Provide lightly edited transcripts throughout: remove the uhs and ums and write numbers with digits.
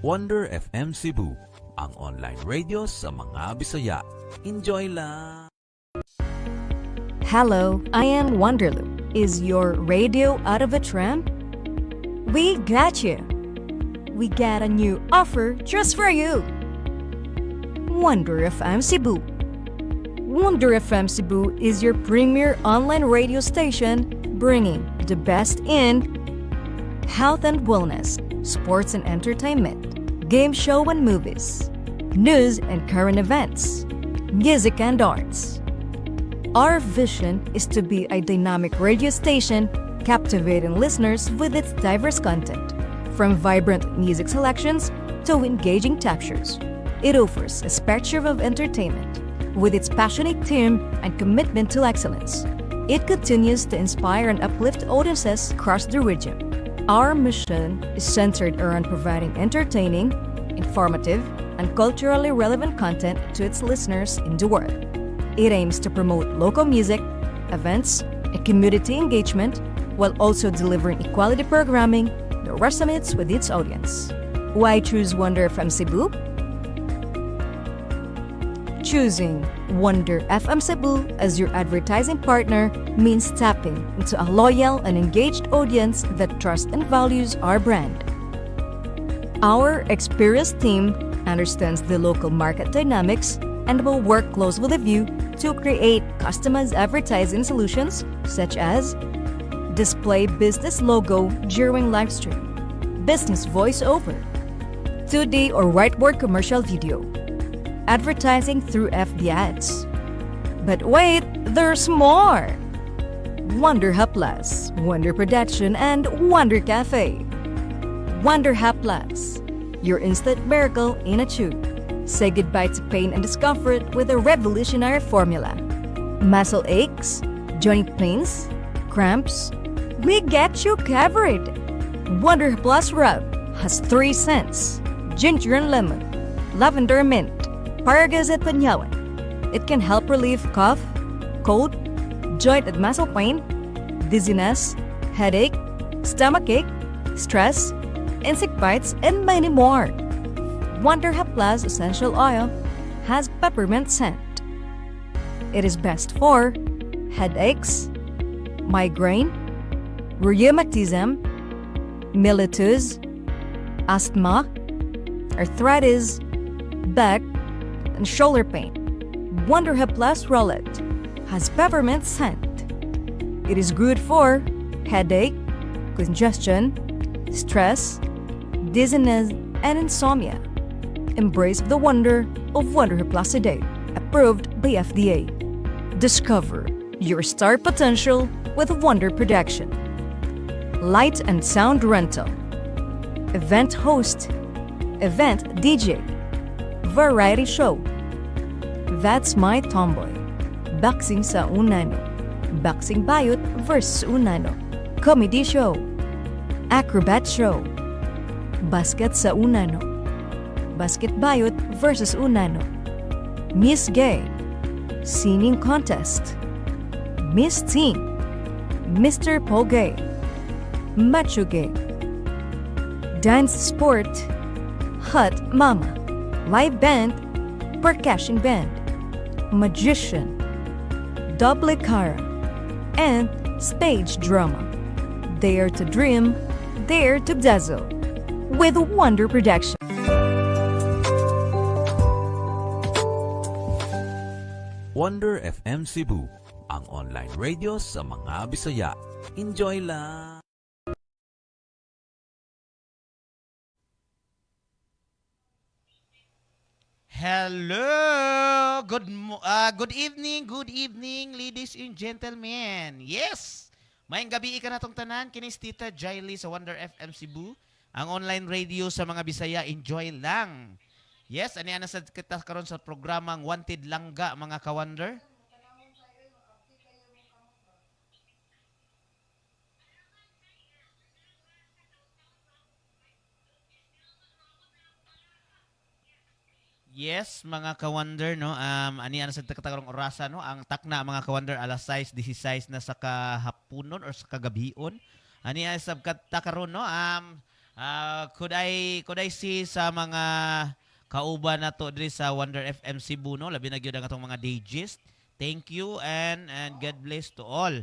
Wonder FM Cebu, ang online radio sa mga Bisaya. Enjoy lang! Hello, I am Wonderloop. Is your radio out of a tram? We got you. We got a new offer just for you. Wonder FM Cebu. Wonder FM Cebu is your premier online radio station bringing the best in health and wellness, sports and entertainment, game show and movies, news and current events, music and arts. Our vision is to be a dynamic radio station captivating listeners with its diverse content, from vibrant music selections to engaging talk shows. It offers a spectrum of entertainment with its passionate team and commitment to excellence. It continues to inspire and uplift audiences across the region. Our mission is centered around providing entertaining, informative, and culturally relevant content to its listeners in the world. It aims to promote local music, events, and community engagement while also delivering equality programming that resonates with its audience. Why choose Wonder FM Cebu? Choosing Wonder FM Cebu as your advertising partner means tapping into a loyal and engaged audience that trusts and values our brand. Our experienced team understands the local market dynamics and will work close with you to create customized advertising solutions such as display business logo during live stream, business voiceover, 2D or whiteboard commercial video, advertising through FB ads. But wait, there's more! Wonder Hub Plus, Wonder Production, and Wonder Cafe. Wonder Hub Plus, your instant miracle in a tube. Say goodbye to pain and discomfort with a revolutionary formula. Muscle aches, joint pains, cramps, we get you covered. Wonder Plus Rub has 3 scents: ginger and lemon, lavender and mint, Paragas at Panyawan. It can help relieve cough, cold, joint and muscle pain, dizziness, headache, stomachache, stress, insect bites, and many more. Wonder Hub Plus Essential Oil has peppermint scent. It is best for headaches, migraine, rheumatism, mellitus, asthma, arthritis, back, and shoulder pain. Wonder Hub Plus Rollet has peppermint scent. It is good for headache, congestion, stress, dizziness, and insomnia. Embrace the wonder of Wonder Hub Plus today, approved by FDA. Discover your star potential with Wonder Production. Light and sound rental, event host, event DJ, variety show, That's My Tomboy, boxing sa Unano, boxing bayot versus Unano, comedy show, acrobat show, basket sa Unano, basket bayot versus Unano, Miss Gay, singing contest, Miss Teen, Mr. Pogay, Macho Gay, dance sport, Hot Mama, live band, percussion band, magician, double cara, and stage drama. Dare to dream, dare to dazzle with Wonder Production. Wonder FM Cebu, ang online radio sa mga Bisaya. Enjoy lang! Hello! Good evening, ladies and gentlemen. Yes! Mayang gabi ka na tong tanan, kinis Tita Jaily sa Wonder FM Cebu, ang online radio sa mga Bisaya. Enjoy lang. Yes, ani ana sa kita karon sa programang Wanted Langga, mga ka-Wonder. Yes, mga ka-Wonder, no? Ani ana sa katarong orasa, no? Ang takna mga ka-Wonder alas 6:16 na sa kahaponon or sa kagabion. Ani ana sa karon, no? Could I see sa mga kauban na to diri sa Wonder FM Cebu, no? Labi na gyud ang atong mga DJs. Thank you and God bless to all.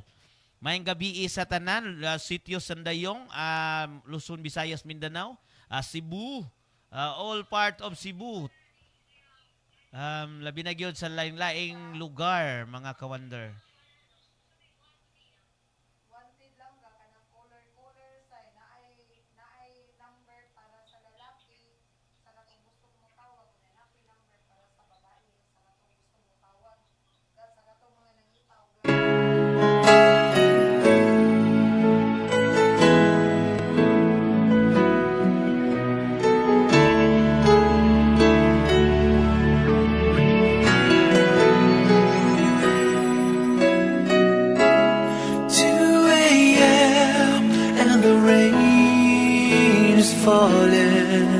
Mayong gabi sa tanan, Sitio Sandayong, Luzon, Visayas, Mindanao, Cebu, all part of Cebu. Labi na gyud sa laing-laing lugar, mga ka-wonder. Wanted lang ka kanang color sign na ay number para sa lalaki sa katong gusto mo tawag kung napi number para sa babae sa katong gusto mo tawag sa katong mga nangitaw. Falling.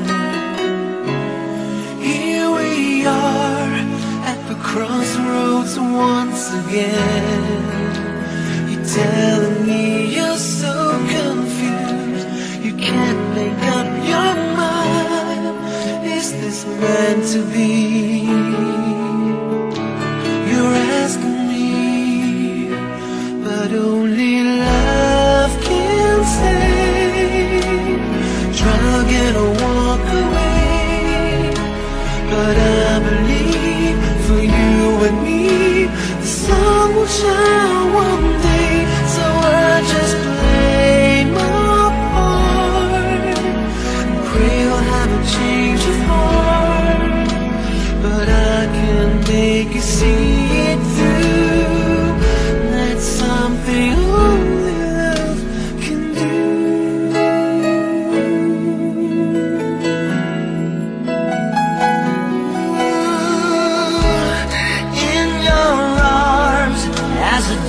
Here we are at the crossroads once again. You're telling me you're so confused, you can't make up your mind. Is this meant to be? You're asking me, but only love can save. Try gonna walk away, but I believe for you and me the sun will shine one day. So I just play my part and pray I'll have a change of heart. But I can make you see it through. That's something only love can do.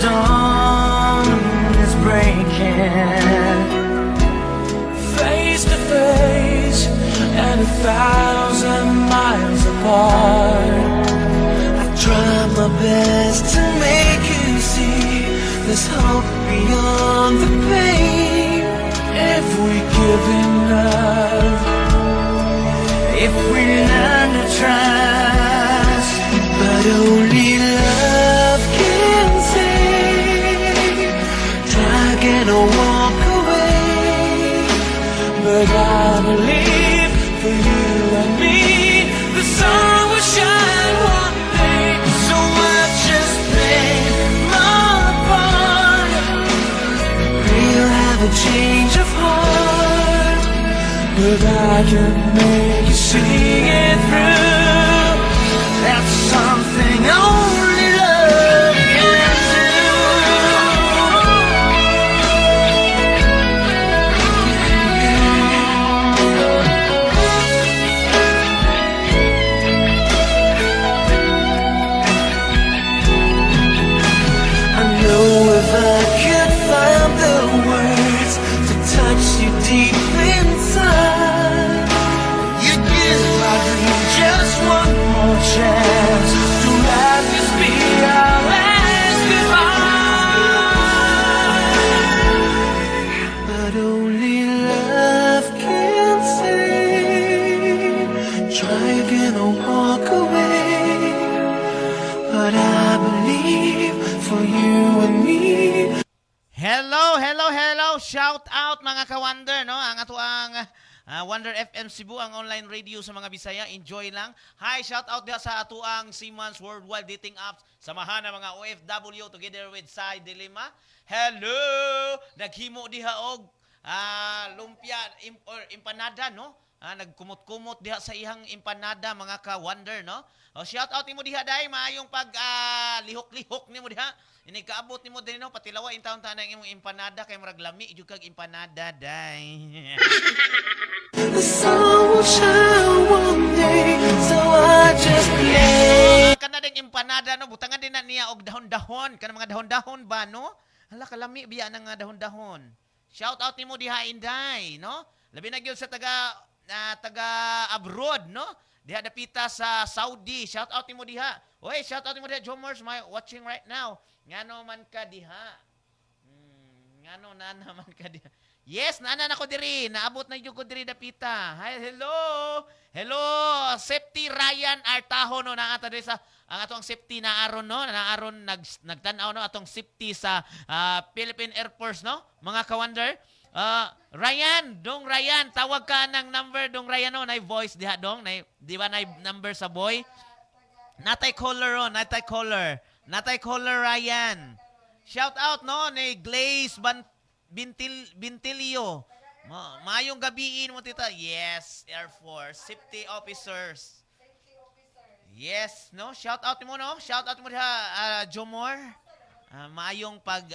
Dawn is breaking, face to face and 1,000 miles apart. I try my best to make you see there's hope beyond the pain. If we give enough, if we learn to trust, but only love can save. Gonna walk away, but I believe for you and me the sun will shine one day. So I just play my part. We'll have a change of heart, but I can make you see it through. That's something only love can do. Deep inside, you give my dream just one more chance to let this be our last goodbye. But only love can save. Try again or walk away, but I believe for you and me. Hello, hello, hello. Shout out mga ka-Wonder, no? Ang ato ang Wonder FM Cebu, ang online radio sa mga Bisaya. Enjoy lang. Hi, shout out diha sa ato ang Siemens Worldwide Dating Apps. Samahan ng mga OFW together with Sai Dilima. Hello! Naghimo diha og lumpia or empanada, no? Nagkumot-kumot diha sa ihang empanada mga ka-Wonder, no? O, shout out nimo diha dai, maayong pag lihok-lihok nimo diha. Ini kaabot nimo din no, patilawa in taon tanang imong empanada kay murag lami jud kag empanada dai. The sun will shine one day, so I just play. Kana ding empanada no, butangan din na niya og dahon-dahon, kana mga dahon-dahon ba no? Hala kalami biya nang dahon-dahon. Shout out nimo diha Inday, no? Labi na gyud sa taga abroad, no? Diha dapita sa Saudi. Shout out nimo diha. Oy, shout out nimo diha Jomers, my watching right now. Ngano man ka diha? Ngano na naman ka diha? Yes, naanan ako diri. Naabot na yung ko diri dapita. Hi, hello. Hello, Safety Ryan Artaho no na ato diri sa ang atong safety na aron no, na aron nagtan-aw no atong safety sa Philippine Air Force no, mga ka-wonder. Ryan, dong Ryan, tawag ka ng number dong Ryan no, nay voice diha dong, nay di ba nay number sa boy? Natay caller on, natay caller Ryan. Shout out no ni Glaze Bintilio. Mayong gabiin mo tita. Yes, Air Force safety officers. Yes, no? Shout out mo no? Shout out mo diha Jomor. Maayong pag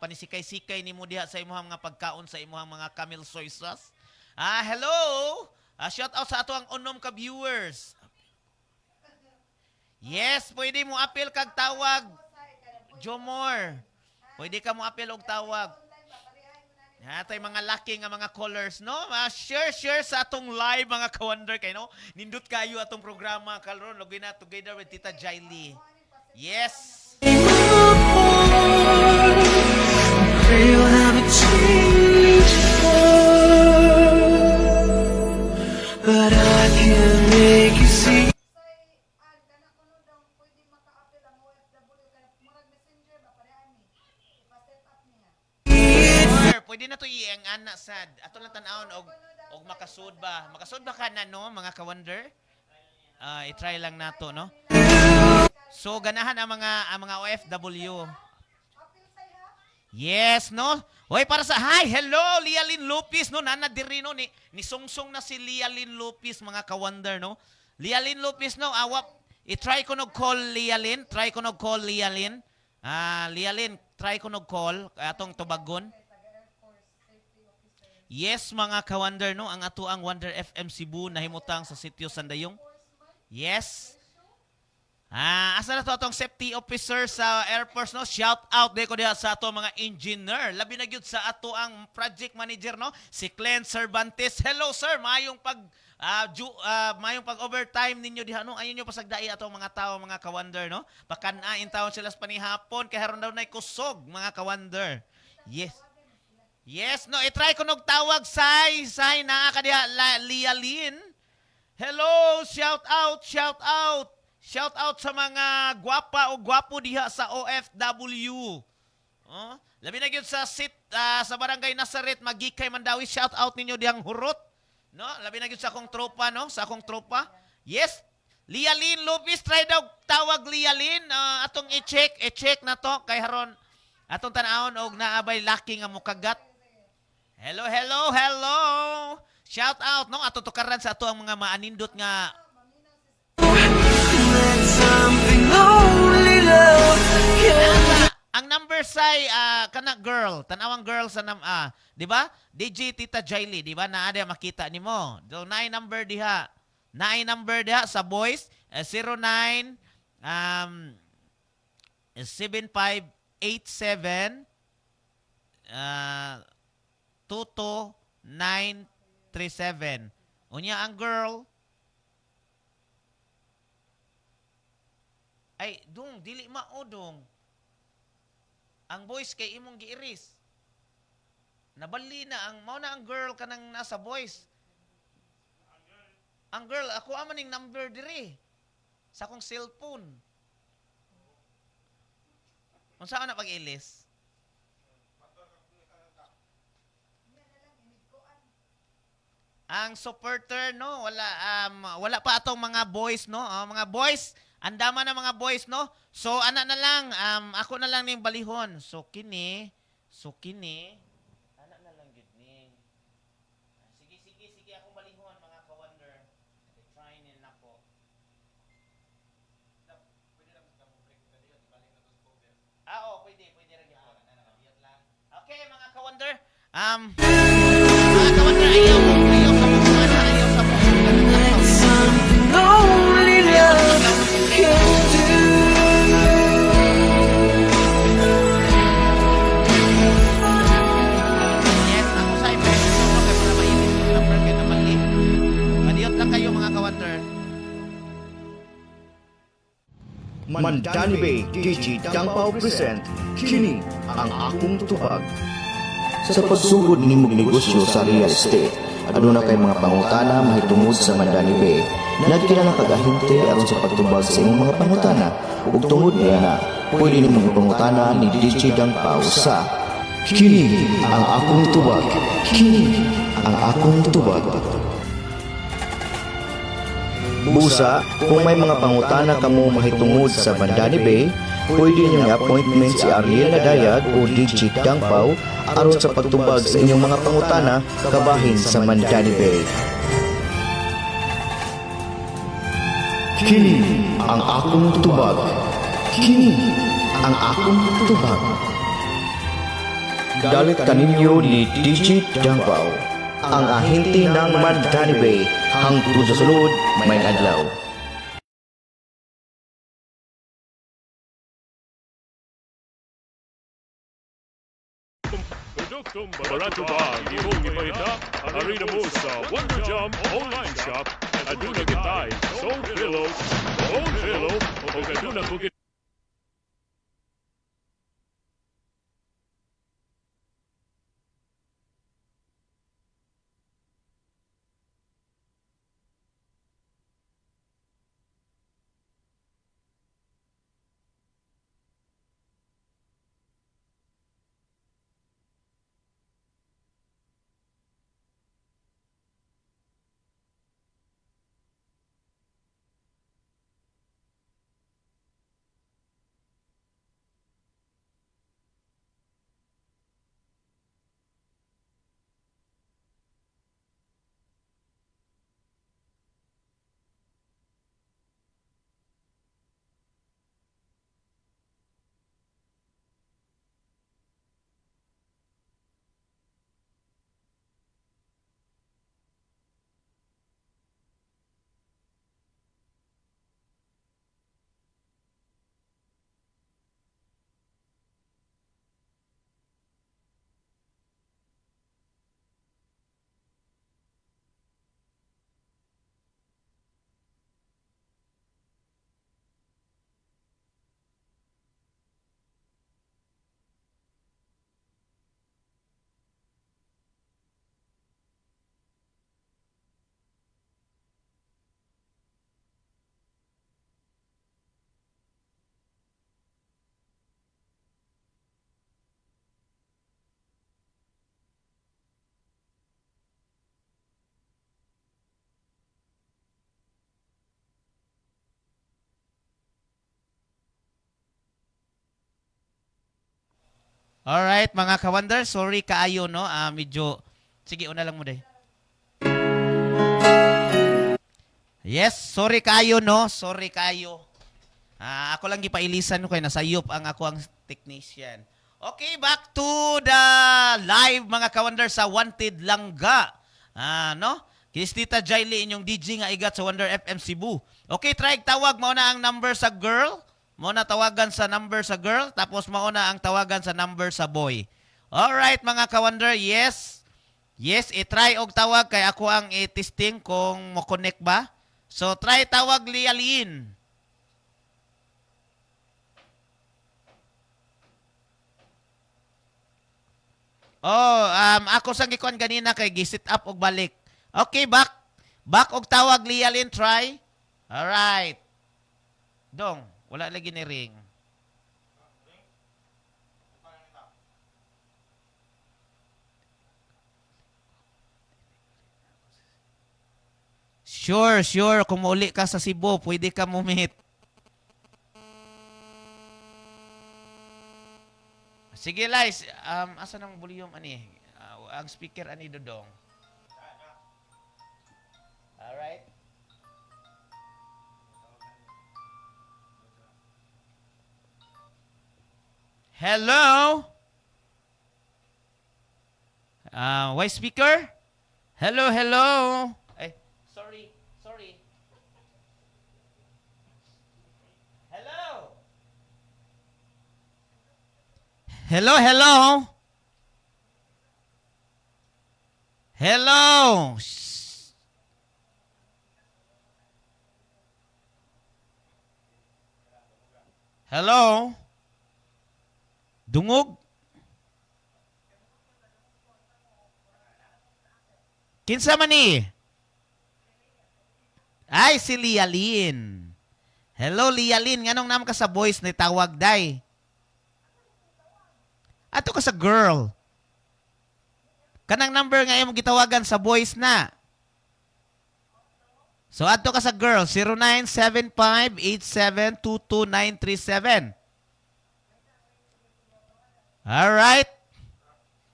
panisikay-sikay nimo diha sa imong mga pagkaon sa imong mga camel soy sauce. Hello. Shout out sa ato ang unom ka viewers. Yes, pwede mo appeal kag tawag. Jomor. Pwede ka mo appeal og tawag. Natay mga laki nga mga callers, no? Share sa atong live mga ka-wonder kay no. Nindot kayo atong programa karon login na together with Tita Jaili. Yes. Feel haven't changed but I can make you see. Kana kuno daw pwede maka-appeal ang OFW kaya murag messenger ba parehan ni. Ipa-set up niya. Pwede na to ang anak sad. Ato lang tan-awon og makasud ba? Makasud ba ka na no mga ka-wonder? I-try lang nato no. So ganahan ang mga OFW. Yes, no? Hoy, para sa hello, Lialyn Lopez, no? Nana diri no ni sungsong na si Lialyn Lopez, mga ka-wonder, no? Lialyn Lopez, no? I-try ko call Lialyn. Try ko call Lialyn. Lialyn, try ko call atong tubagon. Yes, mga ka-wonder, no? Ang ato ang Wonder FM Cebu nahimutang sa sitio Sandayong. Yes. Asa na to atong safety officer sa Air Force no? Shout out ko diha sa ato mga engineer. Labi na gyud sa ato ang project manager no, si Glenn Cervantes. Hello sir, mayong pag-overtime ninyo diha no. Ayun yung pasagdai atong mga tao mga ka-wonder no. Pakanain taon sila sa panihapon kay haron daw nay kusog mga ka-wonder. Yes. Yes, no, i-try ko tawag say naa ka diha Lialyn. Hello, shout out. Shout out sa mga gwapa o gwapo diha sa OFW. Labi na gyud sa sa Barangay Nazaret Magikay Mandawi, shout out ninyo dihang hurot. No, labi na gyud sa akong tropa no, sa akong tropa. Yes. Lialyn Lopez, try daw tawag Lialyn. Atong i-check na to kay haron atong tan-awon og naabay laki nga mukagat. Hello. Shout out no, ato tukaran sa ato ang mga maanindot nga Something only love can. ang number say kana girl, tanawang girl sa di ba? DJ Tita Jaili, di ba? Naa diha makita nimo. So naay number diha. Sa boys 09 7587 22937. Unya ang girl ay, dong, dili maodong. Ang boys kay imong giiris. Nabali na mao na ang girl kanang nasa boys. Ang girl, ako amaning number diri sa akong cellphone. Unsa na pag-ilis? Ang supporter no, wala pa atong mga boys no. Mga boys, andama na mga boys, no? So, ana na lang, ako na lang ning balihon. So, kini, ana na lang gid ni. Sige, akong balihon, mga ka-wonder. Try nil na ko. Pwede na mo break ka diyo, ibalik na to sa cover. Pwede ra gyud. Okay, mga ka-wonder. Mga ka-wonder, ayaw sa Something only love can do. Yes, ako sa impression ko kay para mainit yung number kay namali. Kadiyot lang kayo mga ka-wonder. Mandani Bay DJ Dangpao present Kini ang akong tubag. sa pagsugod nimong negosyo sa real estate. Aduna kay mga pangutana mahitungod sa Mandani Bay. Nagkilala kag ahente aron sa pagtubag sa imong mga pangutana. Ug tungod niya na, pwede nimong ipangutana ni DJ Dang Pao sa Kini ang akong tubag. Kini ang akong tubag. Busa, kung may mga pangutana kamo mahitungod sa Mandani Bay, pwede nyo i-appointment si Ariel Nadayag o DJ Dang Pao aron sa pagtubag sa inyong mga pangutana kabahin sa Mandani Bay. Kini ang akong tubag. Kini ang akong tubag. Dalit kaninyo ni DJ Dang Pao, ang ahente ng Mandani Bay, hangtod sa sulod may adlaw. Produktong barato ba ang imong ibalita? Arena mo sa Wonder Jump Online Shop. Aduna kitay, soul pillows, o aduna kugit. Alright, mga ka-wonder, sorry kaayo, no? Medyo, sige, una lang mo day. Yes, sorry kaayo, no? Sorry kaayo. Ako lang gipailisan ko, kaya nasayop ang ako ang technician. Okay, back to the live, mga ka-wonder, sa Wanted Langga. No? Kistita Jaili, inyong DJ nga igat sa Wonder FM Cebu. Okay, try tawag mo na ang number sa girl. Mauna tawagan sa number sa girl, tapos mauna ang tawagan sa number sa boy. Alright, mga ka-wonder, yes. Yes, i-try og tawag kay ako ang i-testing kung mo-connect ba. So, try tawag Lialin. Oh, ako sang gikuan ganina kay gi-sit up og balik. Okay, back. Back og tawag Lialin, try. Alright. Dong. Wala lagi ni ring. Sure. Kung mauli ka sa Cebu, pwede ka mumit. Sige, Liz. Asa ng volume, ani? Ang speaker, ani, Dodong. Alright. Hello? Why speaker? Hello. Ay, sorry. Hello. Hello. Shh. Hello. Dungog? Kinsa man ni? Ay, si Lialin. Hello, Lialin. Nganong naman ka sa voice na tawag, day? Ato ka sa girl. Kanang number nga imong gitawagan sa voice na. So, ato ka sa girl. 0975-8722937. Alright.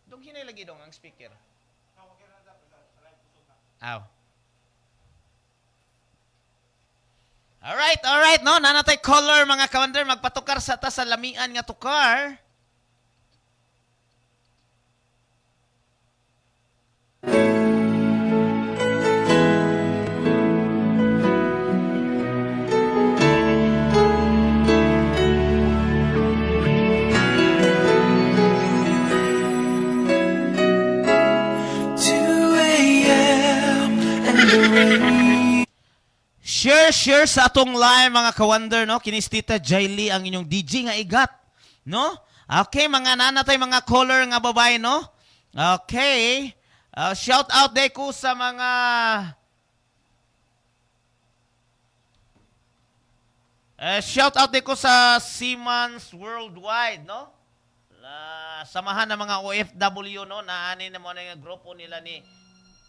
Dong hinay lagi dong ang speaker. Aw. Alright, no? Nanatay caller, mga kawander. Magpatukar sa ta sa lamian nga tukar. Share sa atong live, mga kawander, no? Kinis Tita Jaily ang inyong DJ nga igat, no? Okay, mga nanatay, mga caller nga babae, no? Okay. Shout out day ko sa mga shout out day ko sa Siemens Worldwide, no? Samahan ng mga OFW, no? Naanin na mo na yung grupo nila ni.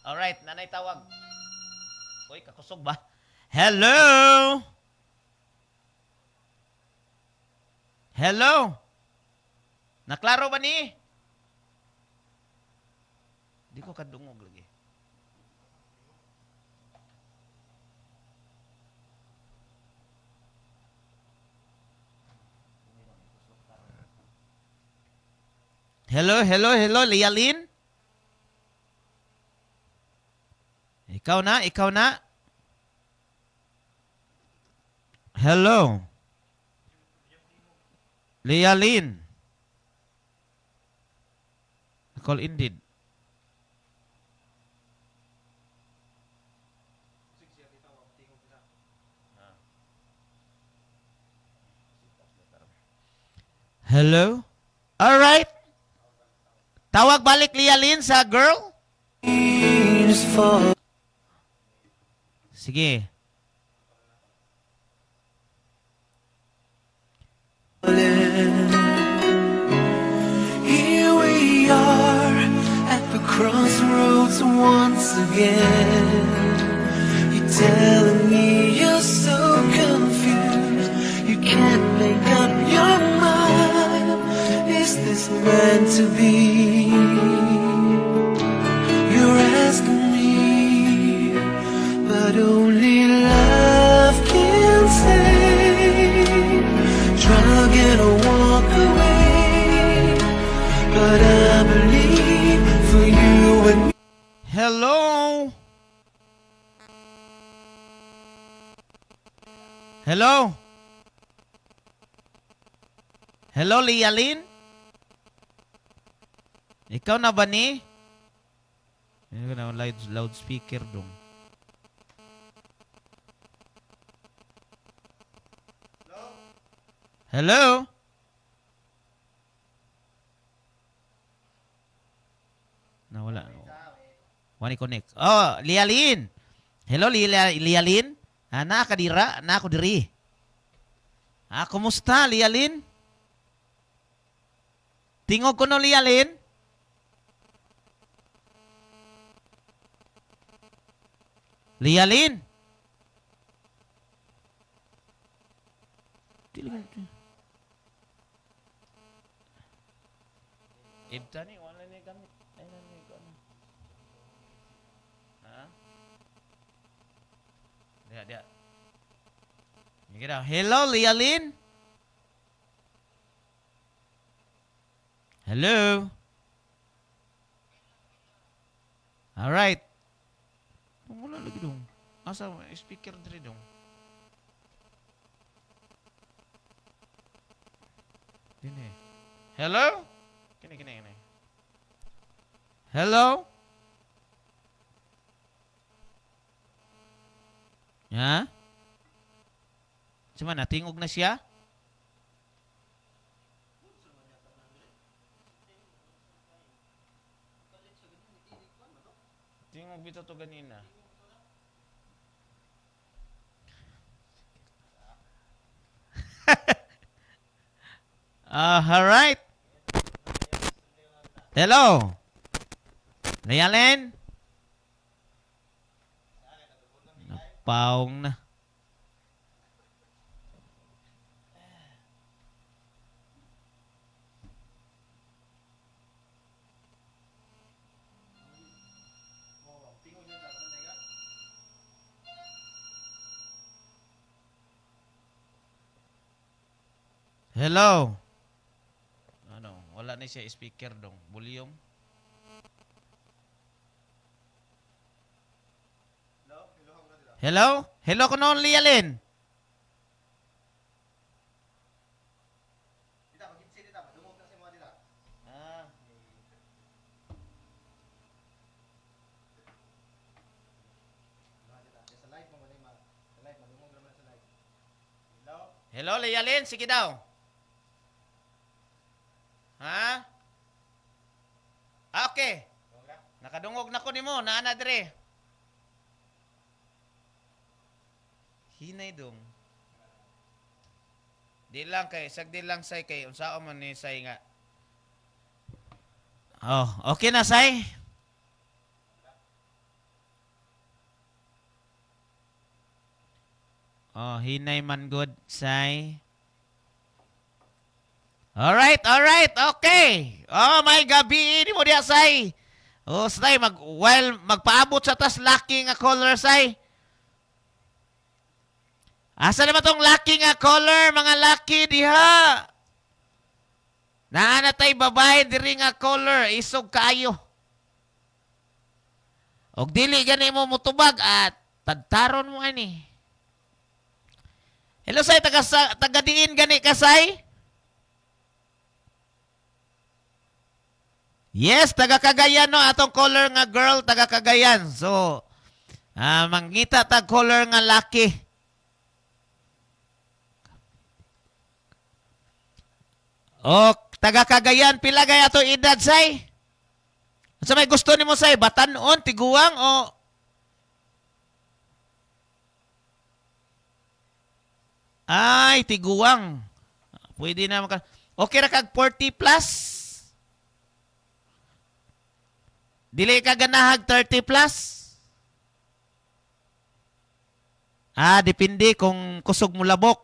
Alright, nanay tawag. Uy, kakusog ba? Hello? Hello? Naklaro ba ni? Di ko kadungog lagi. Hello, Lialin? Ikaw na? Hello. Lialin. Call indeed. Hello? Alright. Tawag balik Lialin sa girl? Sige. Here we are at the crossroads once again. You're telling me you're so confused. You can't make up your mind. Is this meant to be? You're asking me, but only love can save. Try to walk away, but I believe for you and me. Hello? Hello? Hello, Lialin? Ikaw na ba ni? Ikaw na loudspeaker dong. Hello? Nawala. Wani connect. Oh, Lialin. Hello, Lialin. Na kadira, na ako diri. Kumusta, Lialin? Tingog ko no, Lialin. Lialin. Ibtani, wala na gamit. Ay, na gamit. Ha? Dia. Hello, Lialin? Hello? Alright. Wala lagi dong. Asa, speaker diri dong. Dini. Hello? Kini. Hello? Ha? Cuma natingog na siya? Tingog bitaw to ganina. Alright. Hello. Nayalen? Napaong na. Hello. Ano, wala na siya speaker dong. Volume. Hello? Hello ko noon, Lialin. Ah. Hello, Lialin. Sige daw. Ha? Okay. Nakadungog na ko nimo, naana dire. Hinay dong. Di lang kay, sagdi lang say kay unsao man ni say nga. Oh, okay na say. Oh, hinay man good say. Alright, okay. Oh, my gabi ni mo diya say. Oh, say while magpaabot sa tas laki nga color say. Asa naman tong laki nga color, mga laki diha. Naana tay babae diri nga color, isog kaayo. Og dili gani mo mutubag at tadtaron mo ani. Hello say taga diin gani ka say? Yes, taga Cagayan no atong color nga girl taga Cagayan. So mangita tag color nga laki. O, taga Cagayan, pila gaya to edad, say? Sa may gusto ni mo, say? Batanon, tiguang, o... Ay, tiguang. Pwede na maka... Okay ra kag 40 plus? Dili ka ganahag 30 plus? Depende kung kusog mo labok.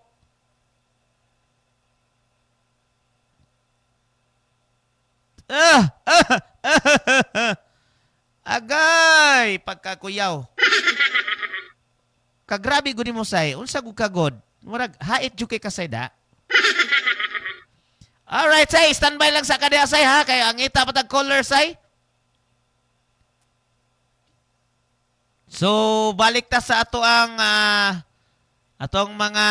Agay, pagkakuyaw. Kagrabe gud mo say, unsa gud kagod? Murag hait jud kay kasay da. Alright, say, standby lang sa kadya say ha kay ang ita patag color say. So, balik ta sa ato ang atong mga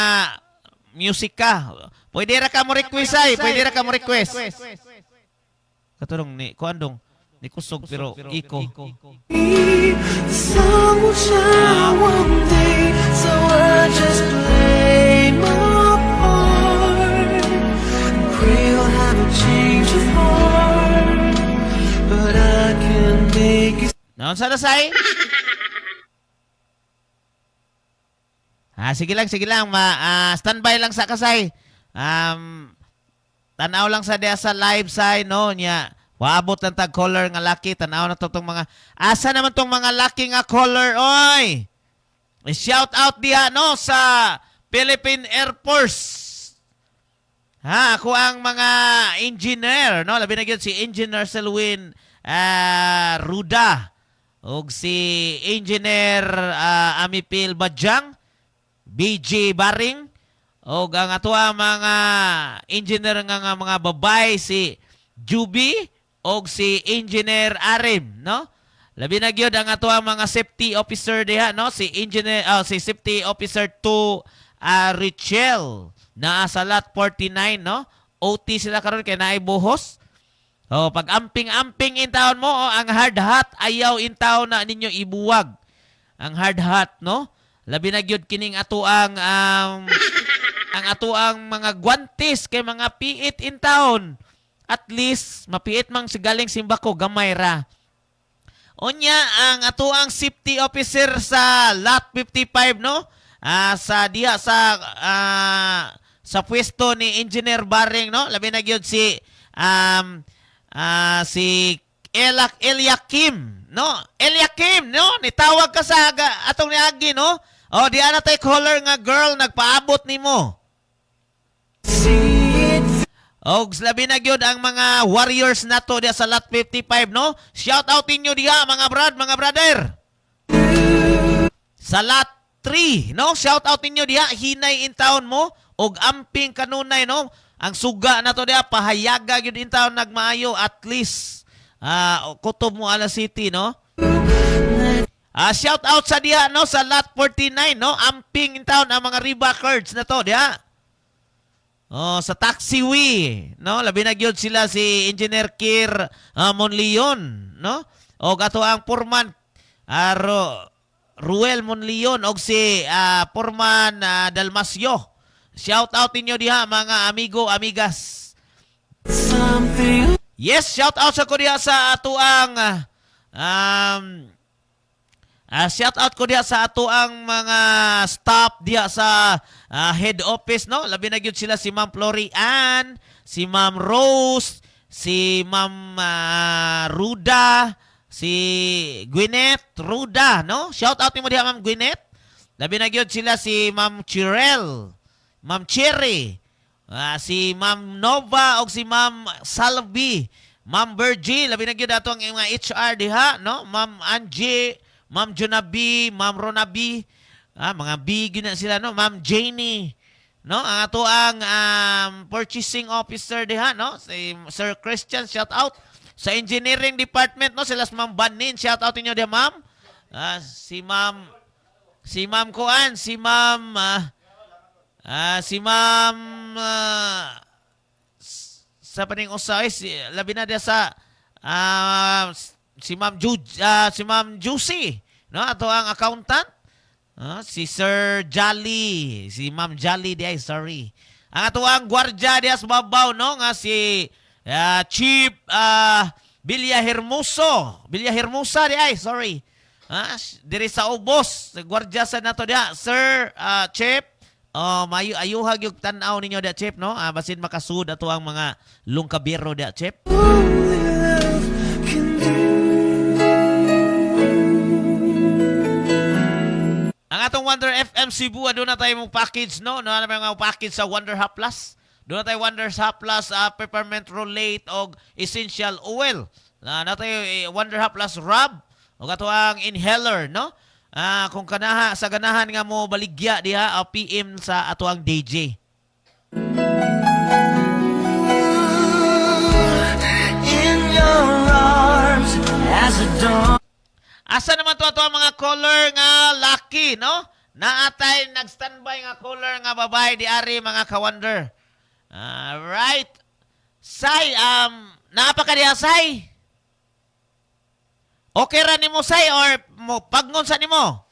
musika. Pwede ra ka mo request ay, pwede ra ka mo request. Katurong ni kuandong ni kusog pero iko. The sun will shine one day, so I just play my part. Pray you'll have a change of heart, but I can make it. Naon sa say? Sige lang, standby lang sa kasay. Tanaw lang sa dia sa live say no nya. Waabot lang tag color nga laki, tanaw na tong mga asa naman tong mga laki nga color oy. Shout out diha no sa Philippine Air Force. Ako ang mga engineer no, labi na gyud si Engineer Selwyn Ruda ug si Engineer Amipil Bajang, BJ Baring, o ang ato mga engineer nga mga babay si Juby o si Engineer Arim, no? Labi na gyud ang ato mga safety officer diha, no? Si Engineer si Safety Officer 2 Richel na sa lot 49, no? OT sila karon kay naay buhos. Pag amping-amping in taon mo, ang hard hat ayaw in taon na ninyo ibuwag. Ang hard hat, no? Labi na gyud kining ato ang ato ang mga guantes kay mga piit in town. At least mapiit mang sigaling simbako gamay ra. Unya ang atuang safety officer sa lot 55 no? Sa diha sa pwesto ni Engineer Baring no? Labi na gyud si Eliakim no? Eliakim no? Nitawag ka sa atong niagi no? O di ana tay caller nga girl nagpaabot nimo. Og labi na gyud ang mga warriors nato diha sa lot 55 no. Shout out inyo diha mga brother. Sa lot 3 no, shout out inyo diha hinay in town mo og amping kanunay no. Ang suga nato diha pahayaga gyud in town nagmaayo at least kutob mo ala city no. Shout out sa diha no sa lot 49 no, amping in town ang mga Ribacards nato diha. Oh, sa taxiway, no? Labi na gyud sila si Engineer Kir Monleon, no? Og ato ang Purman Ruel Monleon og si Purman Dalmasio. Shout out inyo diha mga amigo, amigas. Yes, shout out sa ko diha sa ato ang shout out ko diha sa ato ang mga staff diha sa head office no. Labi na gyud sila si Ma'am Florian, si Ma'am Rose, si Ma'am Ruda, si Gwyneth Ruda no. Shout out nimo diha Ma'am Gwyneth. Labi na gyud sila si Ma'am Chirel, Ma'am Cherry, si Ma'am Nova og si Ma'am Salvi, Ma'am Virgil. Labi na gyud ato ang mga HR diha no. Ma'am Angie, Ma'am Jonabi, Ma'am Ronabi, mga big na sila, no? Ma'am Janie, no? Ang ato ang purchasing officer diha, no? Si Sir Christian, shout out. Sa engineering department, no? Sila si Ma'am Banin, shout out inyo diha, Ma'am. Si Ma'am Kuan, si Ma'am sa paning usay, labi na diha sa si Ma'am Juicy, no? Ato ang accountant. Si Sir Jolly, si Ma'am Jolly di ay sorry. Ang ato ang gwardiya diha sa babaw no nga si Chief Villahermosa di ay sorry. Diri sa ubos, gwardiya sa nato diha, Sir Chief. Mayo ayuhag yung tan-aw ninyo diha, Chief, no? Basin makasud ato ang mga lungkabiro diha, Chief. Ang atong Wonder FM Cebu, doon na tayo mong package, no? Doon na mga package sa Wonder Hub Plus. Doon na tayo Wonder Hub Plus, peppermint roulette o essential oil. Na tayo Wonder Hub Plus rub o ato ang inhaler, no? Kung kanaha, sa ganahan nga mo baligya diha, PM sa ato ang DJ. In your arms as a dawn. Asa naman to ato ang mga caller nga lucky, no? Naatay nag-standby nga caller nga babae di ari mga ka-wonder. Right. Say, naapa ka diha, Say? Okay ra nimo, Say, or pagngon sa nimo?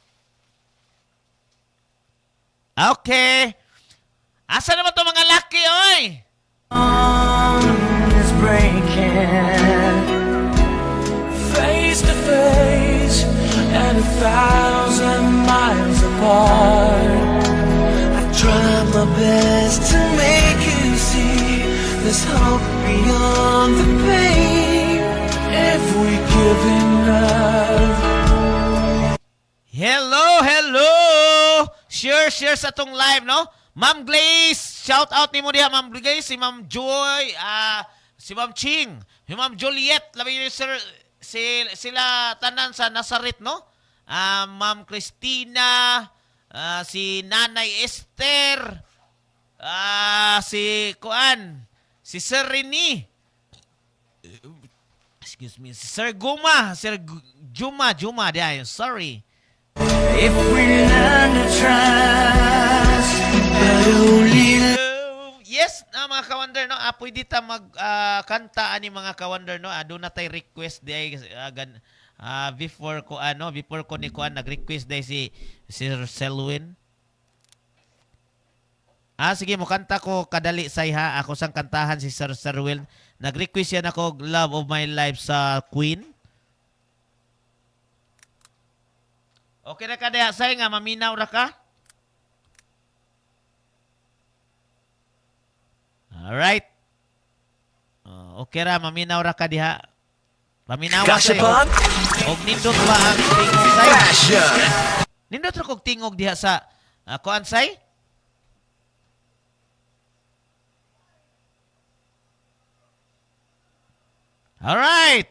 Okay. Asa naman to mga lucky, oy? Is breaking face to face and 1,000 miles apart. I try my best to make you see there's hope beyond the pain if we give enough. Hello! Share sa tong live, no? Ma'am Glaze, shout out ni mo diha, Ma'am Glaze, si Ma'am Joy, si Ma'am Ching, si Ma'am Juliet, labi ni Sir, sila tanan sa Nazaret, no? Ma'am Christina, si Nanay Esther, si Sir Rini, excuse me, si Sir Guma, Sir Juma, diyan, sorry. If we learn to trust, but only yes, mga ka-wonder, no? Pwede ta magkanta ani mga ka-wonder, no? Doon na tayo request di before ko ni Kuan nag-request di si Sir Selwyn. Sige mo kanta ko kadali say ha. Ako sang kantahan si Sir Selwyn. Nag-request yan ako Love of My Life sa Queen. Sige mo kanta ko kadali say ha. Ako sang kantahan si Sir Selwyn. Nag-request yan ako Love of My Life sa Queen. Okay na ka diha say nga maminaw ra ka? Alright. Okay ra, maminaw ra ka diha. Paminawa Gotcha, sa'yo. Bob. Og nindot ba ang tingog say? Passion. Nindot ra kog tingog diha sa kuan say? Alright.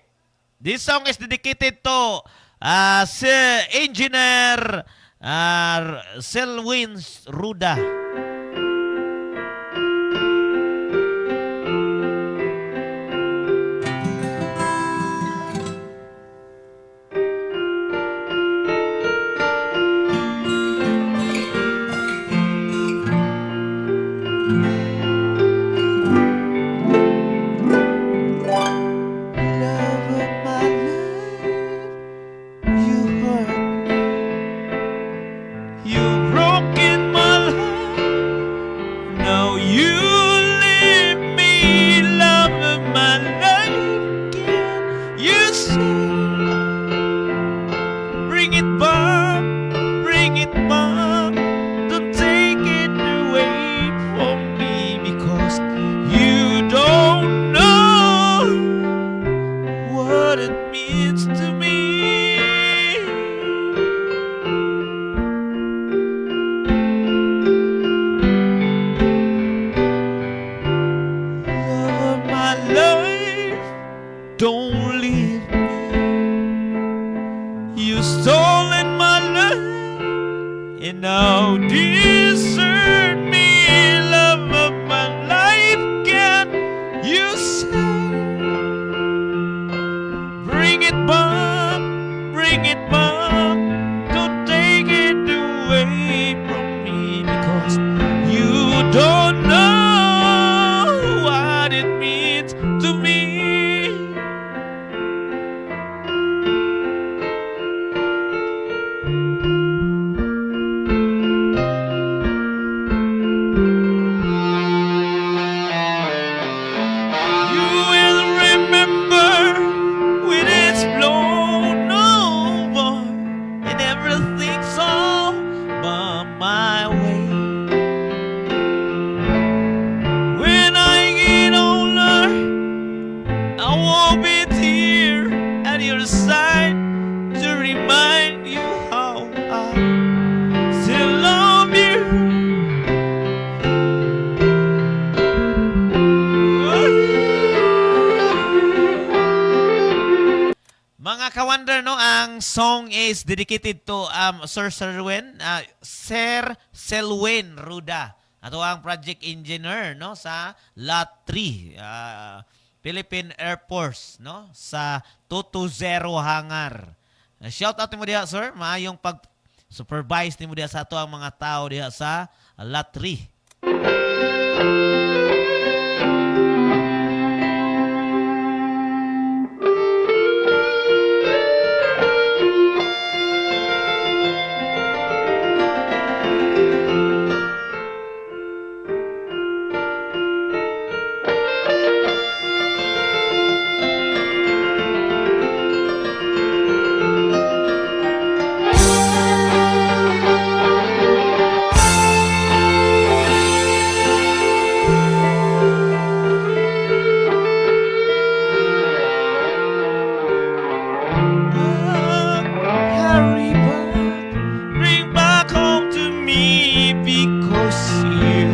This song is dedicated to si Engineer Selwyn Ruda. Love of my life, you hurt me. You've broken my heart. Now you leave me. Love of my life, can you say? Bring it back, bring it back. Don't take it away from me because you don't know what it means to me. Love of my life, don't leave me. You stolen my love and now desert me. Love of my life, can you say? Bring it back, bring it back. Don't take it away from me because you don't know what it means to me. You will remember when it's blown over and everything's all by my way. When I get older, I won't be here at your side to remind you how I still love you. Mga ka-wonder, no, ang song is dedicated to Sir Selwyn Ruda. Ato ang project engineer, no, sa Lot 3, Philippine Air Force, no, sa 220 hangar. Shout out mo diha, sir. Maayong pag-supervise nimo diha sa ato ang mga tao diha sa Lot 3. Hurry back, bring back home to me because you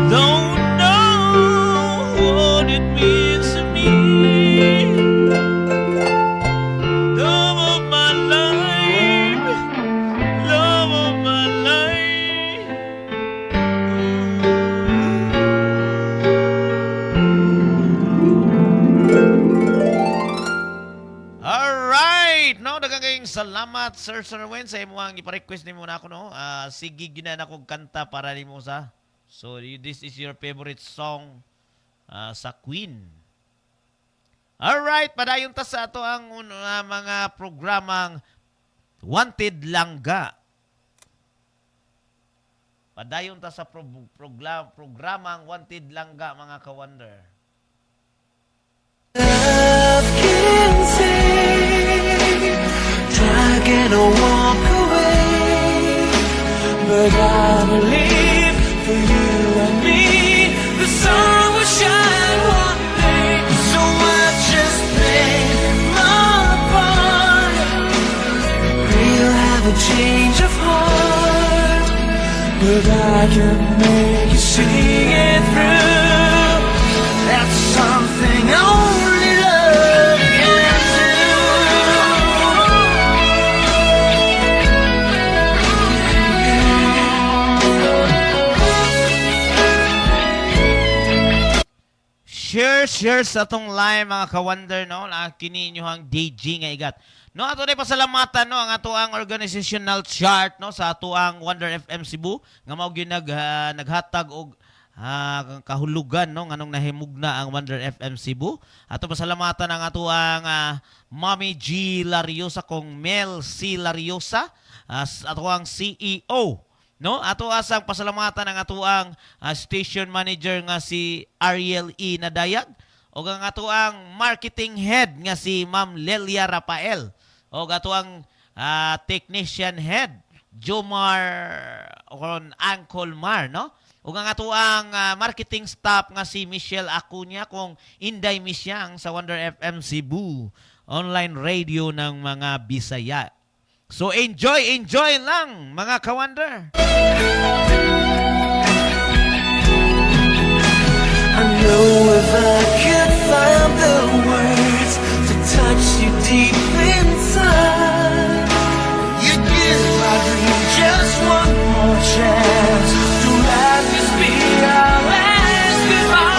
don't know what it means to me. Love of my life, love of my life. Alright, no, daghang kayong salamat Sir Serwin sa imong ipa-request nimo na ako, no. Sige gina na kog kanta para nimo sa. So this is your favorite song sa Queen. Alright, padayon ta sa ato ang mga programang Wanted Langga. Padayon ta sa programang Wanted Langga, mga ka-wonder. Love can say, try gonna walk away. But I believe for you and me, the sun will shine one day. So I just play my part. We'll have a change of heart, but I can make you see it through. That's something only love can do. Share sa atong live mga ka-wonder no, na kini inyong DG nga igat. No, ato na pasalamatan no ang ato ang organizational chart no sa ato ang Wonder FM Cebu nga mao gyud naghatag og kahulugan no nganong nahimugna ang Wonder FM Cebu. Ato pasalamatan ang ato ang Mommy G Lariosa kong Mel C Lariosa, ato ang CEO. No, ato asang pasalamatan ang ato ang station manager nga si Ariel E Nadayag o ang ato ang marketing head nga si Ma'am Lelia Rafael o ato ang technician head Jomar o Uncle Mar no o ang ato ang marketing staff nga si Michelle Acuña kung Inday Misyang sa Wonder FM Cebu online radio ng mga Bisaya. So enjoy lang mga ka-wonder. I know if I could find the words to touch you deep inside, you'd give my dream just one more chance to let this be our last goodbye.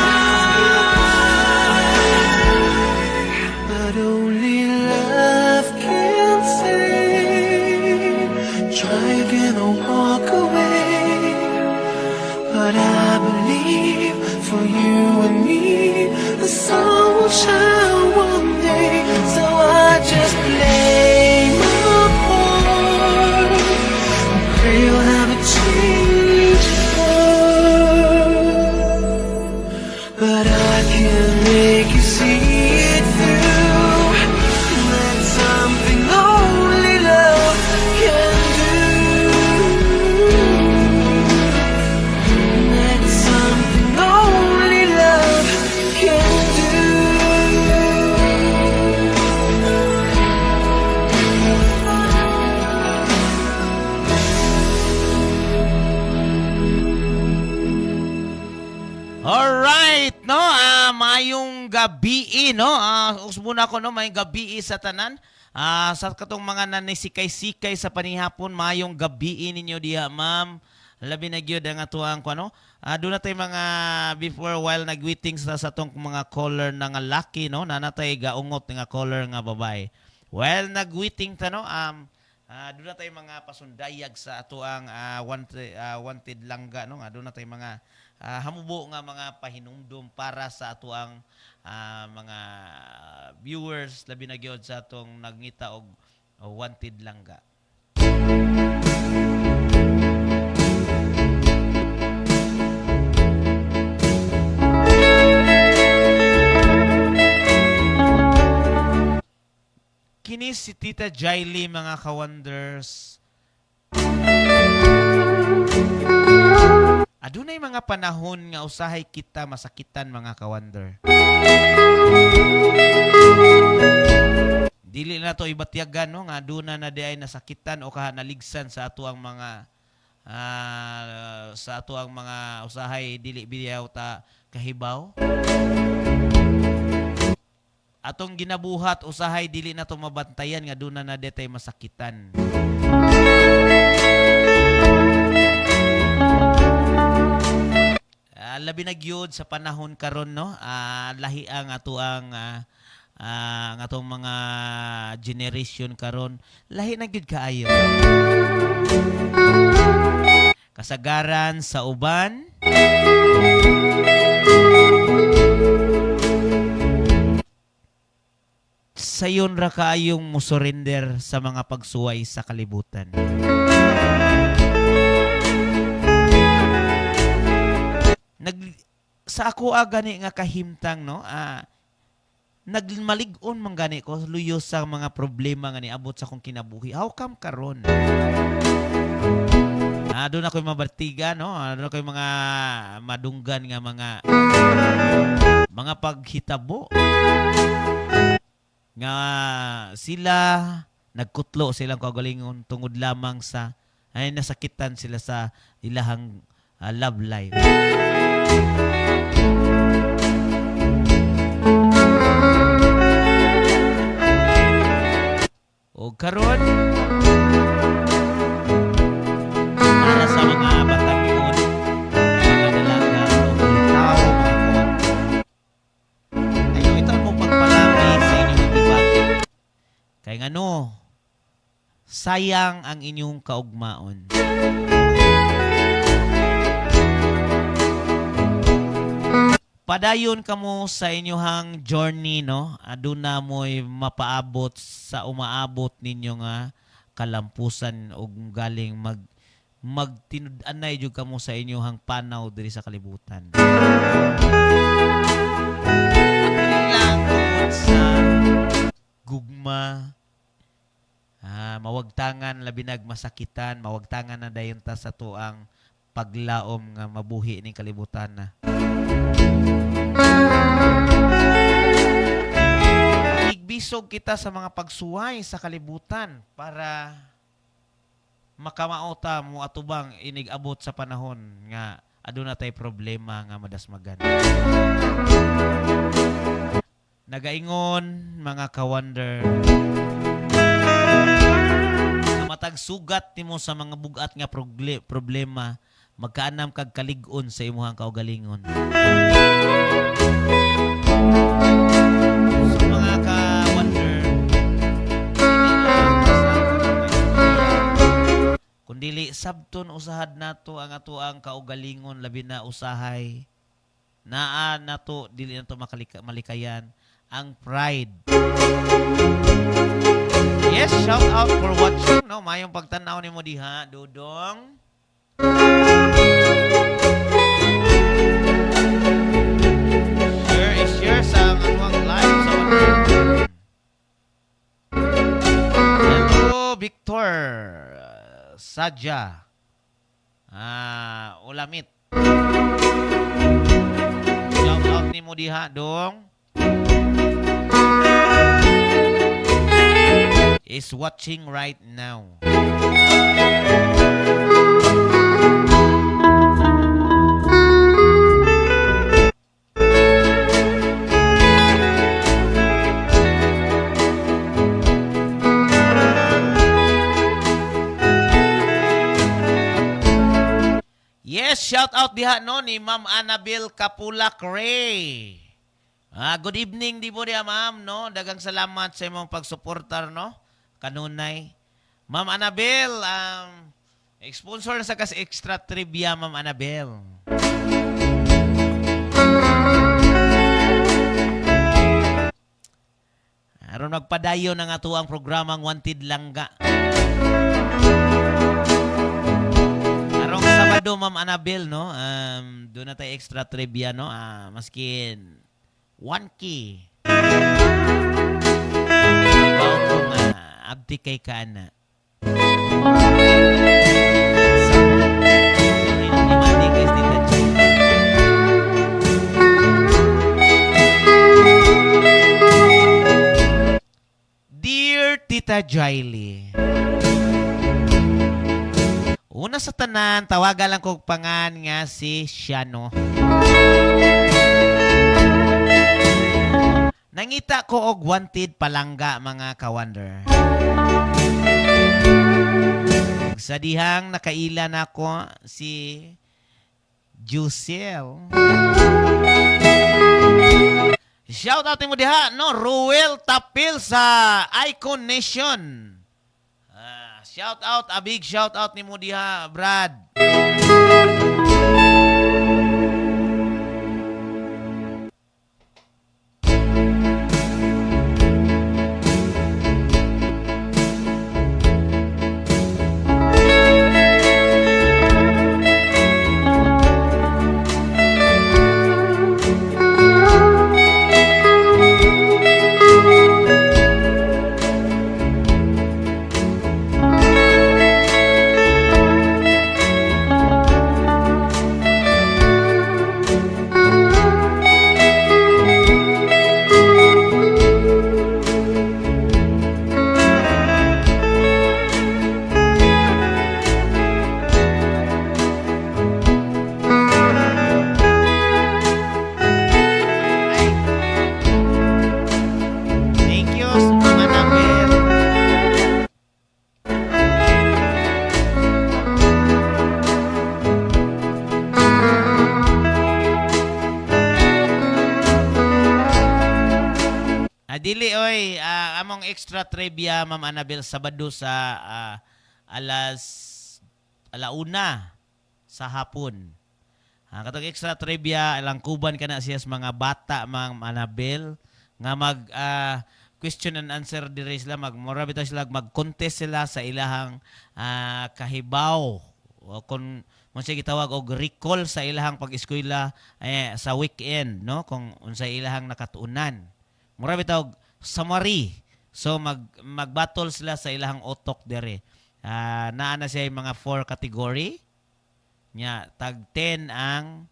But only love can say, try again or walk away. But I believe for you and me, the sun will shine one day. So I just play my part, pray you'll have a change of heart. But I can make you see it through. That's something only love can do. That's something only love can do. Alright, no? Mayong gabi, no? Usmuna ko, no? Mayong gabi sa tanan. Sa katong mga nanisikay-sikay sa panihapon, mayong gabi ninyo diha, ma'am. Labi na gyud ang atuang ko, no? Doon na tayo mga before while nag-waiting sa tong mga caller na nga laki, no? Nanatay gaungot nga caller nga babae. While nag-waiting ta, no? Doon na tayo mga pasundayag sa atuang wanted langga, no? Doon na tayo mga hamubo nga mga pahinumdum para sa ato ang mga viewers labi na gyud sa atong nagngita og wanted langga. Kini si Tita Jaily mga ka-wonders. Adunay mga panahon nga usahay kita masakitan mga ka-wonder. Dili na to ibatyagan no nga aduna na di ay nasakitan o naligsan sa ato ang mga usahay dili biyaw ta kahibaw. Atong ginabuhat usahay dili na to mabantayan nga aduna na di tay masakitan. Labi na gyud sa panahon karon no, lahi ang ato ang atong mga generation karon, lahi na gyud kaayo. Kasagaran sa uban, sayon ra kaayong musurrender sa mga pagsuway sa kalibutan. Sa ako gani nga kahimtang no, nagmalig-on man gani ko luyo sa mga problema nga niabot sa akong kinabuhi. How come karon? Doon ako'y mabartiga, no? Doon ako'y mga madunggan nga mga paghitabo. Nga sila nagkutlo silang kagalingon tungod lamang sa ay nasakitan sila sa ilahang love life. O karon para sa mga batagon, mga dalaga, o bulitaw, mga kawan. Ayaw ito mo pagpalami sa inyong debate. Kaya nga no, sayang ang inyong kaugmaon. Padayon kamo sa inyong journey, no? Aduna mo'y mapaabot sa umaabot ninyo nga kalampusan o galing magtinud-anay jud kamo sa inyong panaw diri sa kalibutan. Lang tungod sa gugma, mawagtangan labinag masakitan, mawagtangan na dayon ta sa tuang paglaom nga mabuhi ning kalibutan na. Igbisog kita sa mga pagsuway sa kalibutan para makamaota mo atubang inigabot sa panahon nga aduna tay problema nga madasmagan. Nagaingon mga ka-wonder, matag sugat nimo sa mga bugat nga problema, magkaanam kag kalig-on sa imuhang kaugalingon. So mga ka-wonder, kundili sabton usahad nato ang atoang kaugalingon labi na usahay naa nato dili nato malikayan ang pride. Yes, shout out for watching, no? Mayong pagtanaw nimo diha, Dudong. Share sa mga live sa Hello, Victor. Sadja. Ulamit. Shout out nimo diha, Dong. Is watching right now. Yes, shout out diha no ni Ma'am Annabel Kapulak Ray. Good evening di po diha ma'am no. Dagang salamat sa imong pagsuportar no. Kanunay. Ma'am Annabel, sponsor na sa kas extra trivia, Ma'am Annabel. Aron magpadayon ang ato ang programang Wanted Langga. Arong Sabado, Ma'am Annabel, no? Doon na tayo extra trivia, no? Maskin 1K. Ikaw kung abdi kay kana. Dear Tita Jaily, una sa tanan, tawagan lang kong pangan nga si Shiano. Nangita ko og wanted palangga mga ka-wonder. Sa dihang nakailan ako si Jusel. Shout out mo diha, no? Ruel Tapil sa Icon Nation. Shout out, a big shout out ni mo diha, Brad. Dili oy, among extra trivia Ma'am Annabel Sabado sa alauna sa hapon. Katong extra trivia ilang kuban kana siya sa mga bata Ma'am Annabel nga mag question and answer dire sila magmura bitaw sila mag-contest sila sa ilahang kahibaw o kung siya gitawag og recall sa ilahang pag-eskwela sa weekend no kung unsay ilahang nakatuunan. Mura bitaw summary. So mag-battle sila sa ilahang utok dire. Naa na siya yung mga 4 category. Nya tag 10 ang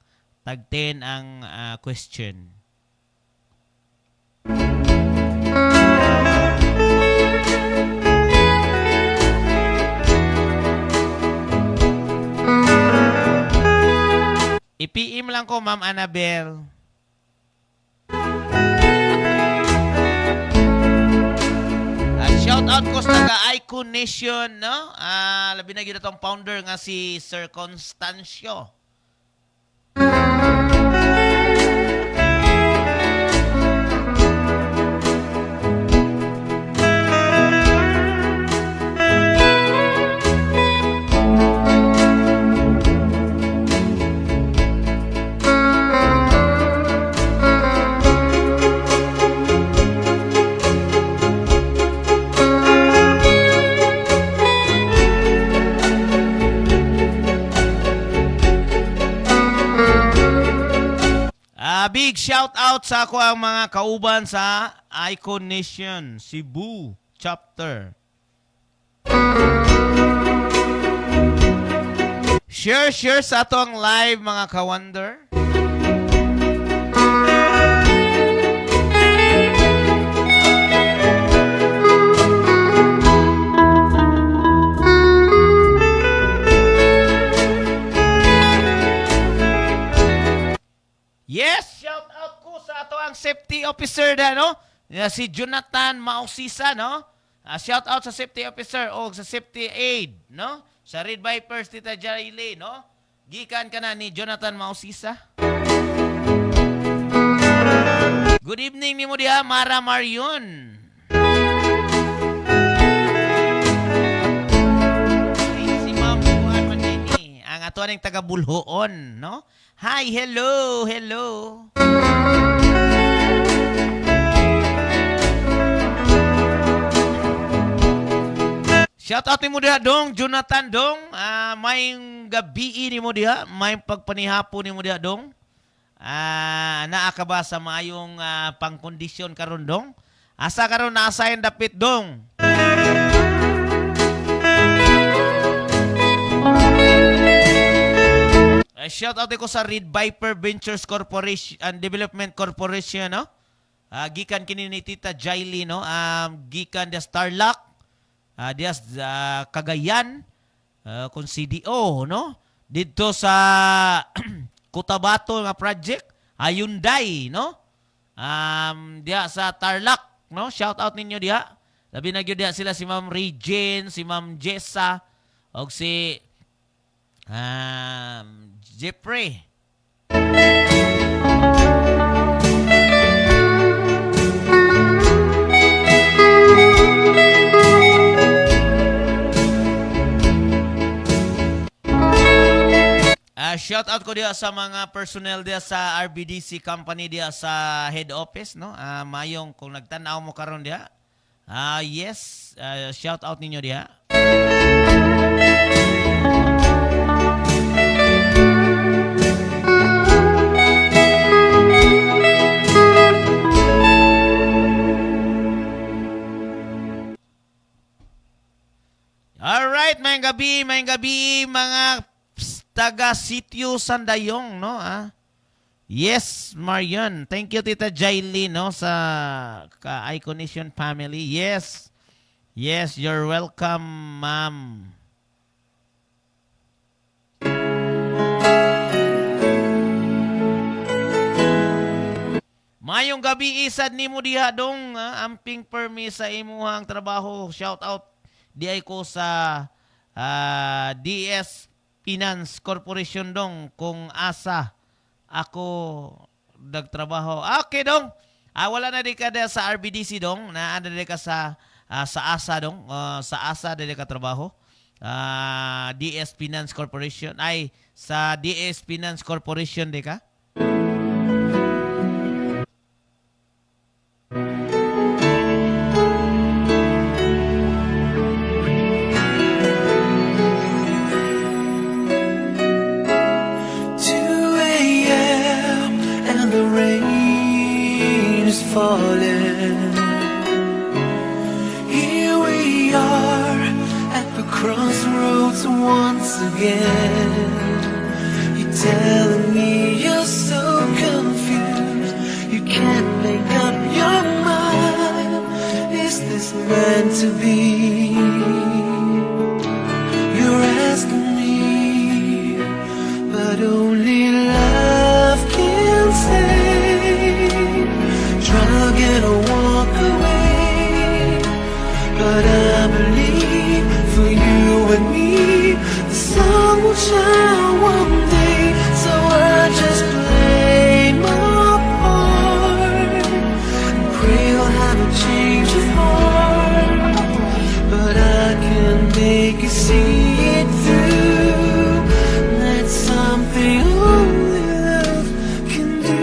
question. I-PM lang ko Ma'am Annabel. Shout out ko sa taga-Icon Nation, no? Labi na gyud atong founder nga si Sir Constancio. Big shout out sa ako ang mga kauban sa Icon Nation Cebu chapter. Share sa ato ang live mga ka-wonder. Yes, shout out ko sa ato ang safety officer da no. Si Jonathan Mausisa no. Shout out sa safety officer o sa safety aid no. Sa Red Vipers Tita Jaile no. Gikan ka na ni Jonathan Mausisa. Good evening ni mo diha Mara Marion. Si Ma'am Juan Manini ang ato ning taga Bulhoon no. Hi, hello. Shout out ni mo diha dong, Jonathan dong. May gabi ni mo diha, may pagpanihapon ni mo diha dong. Naa ka ba sa maayong pangkondisyon karon dong? Asa karon na-assign dapit dong? Shout out ko sa Red Viper Ventures Corporation and Development Corporation no. Gikan kini ni Tita Jaili no. Gikan dia Starlock. Dia Cagayan kun CDO no. Dito sa Cotabato nga project Hyundai no. Dia sa Tarlac no. Shout out ninyo dia. Labi na gyud dia sila si Ma'am Regine, si Ma'am Jessa og si Jeffrey. Shout out ko dia sa mga personnel dia sa RBDC company dia sa head office no. Mayong kung nagtan-aw mo karon dia. Yes, shout out ninyo dia. Alright, mayang gabi mga taga Sitio Sandayong, no? Yes, Marian. Thank you, Tita Jaili, no? Sa Icon Nation family. Yes. Yes, you're welcome, ma'am. Mayong gabi isad ni mo diha dong. Amping permi sa imuhang trabaho. Shout out di ay ko sa DS Finance Corporation dong kung asa ako nagtrabaho. Okay dong. Wala na di ka da sa RBDC dong, na ano di ka sa ASA dong, sa ASA di ka trabaho. DS Finance Corporation, ay sa DS Finance Corporation di ka? And the rain is falling. Here we are at the crossroads once again. You're telling me you're so confused, you can't make up your mind. Is this meant to be? You're asking me, but only love can save. Try to walk away, but I believe for you and me the sun will shine one day. So I just play my part and pray I'll have a change of heart. But I can make you see it through. That's something only love can do.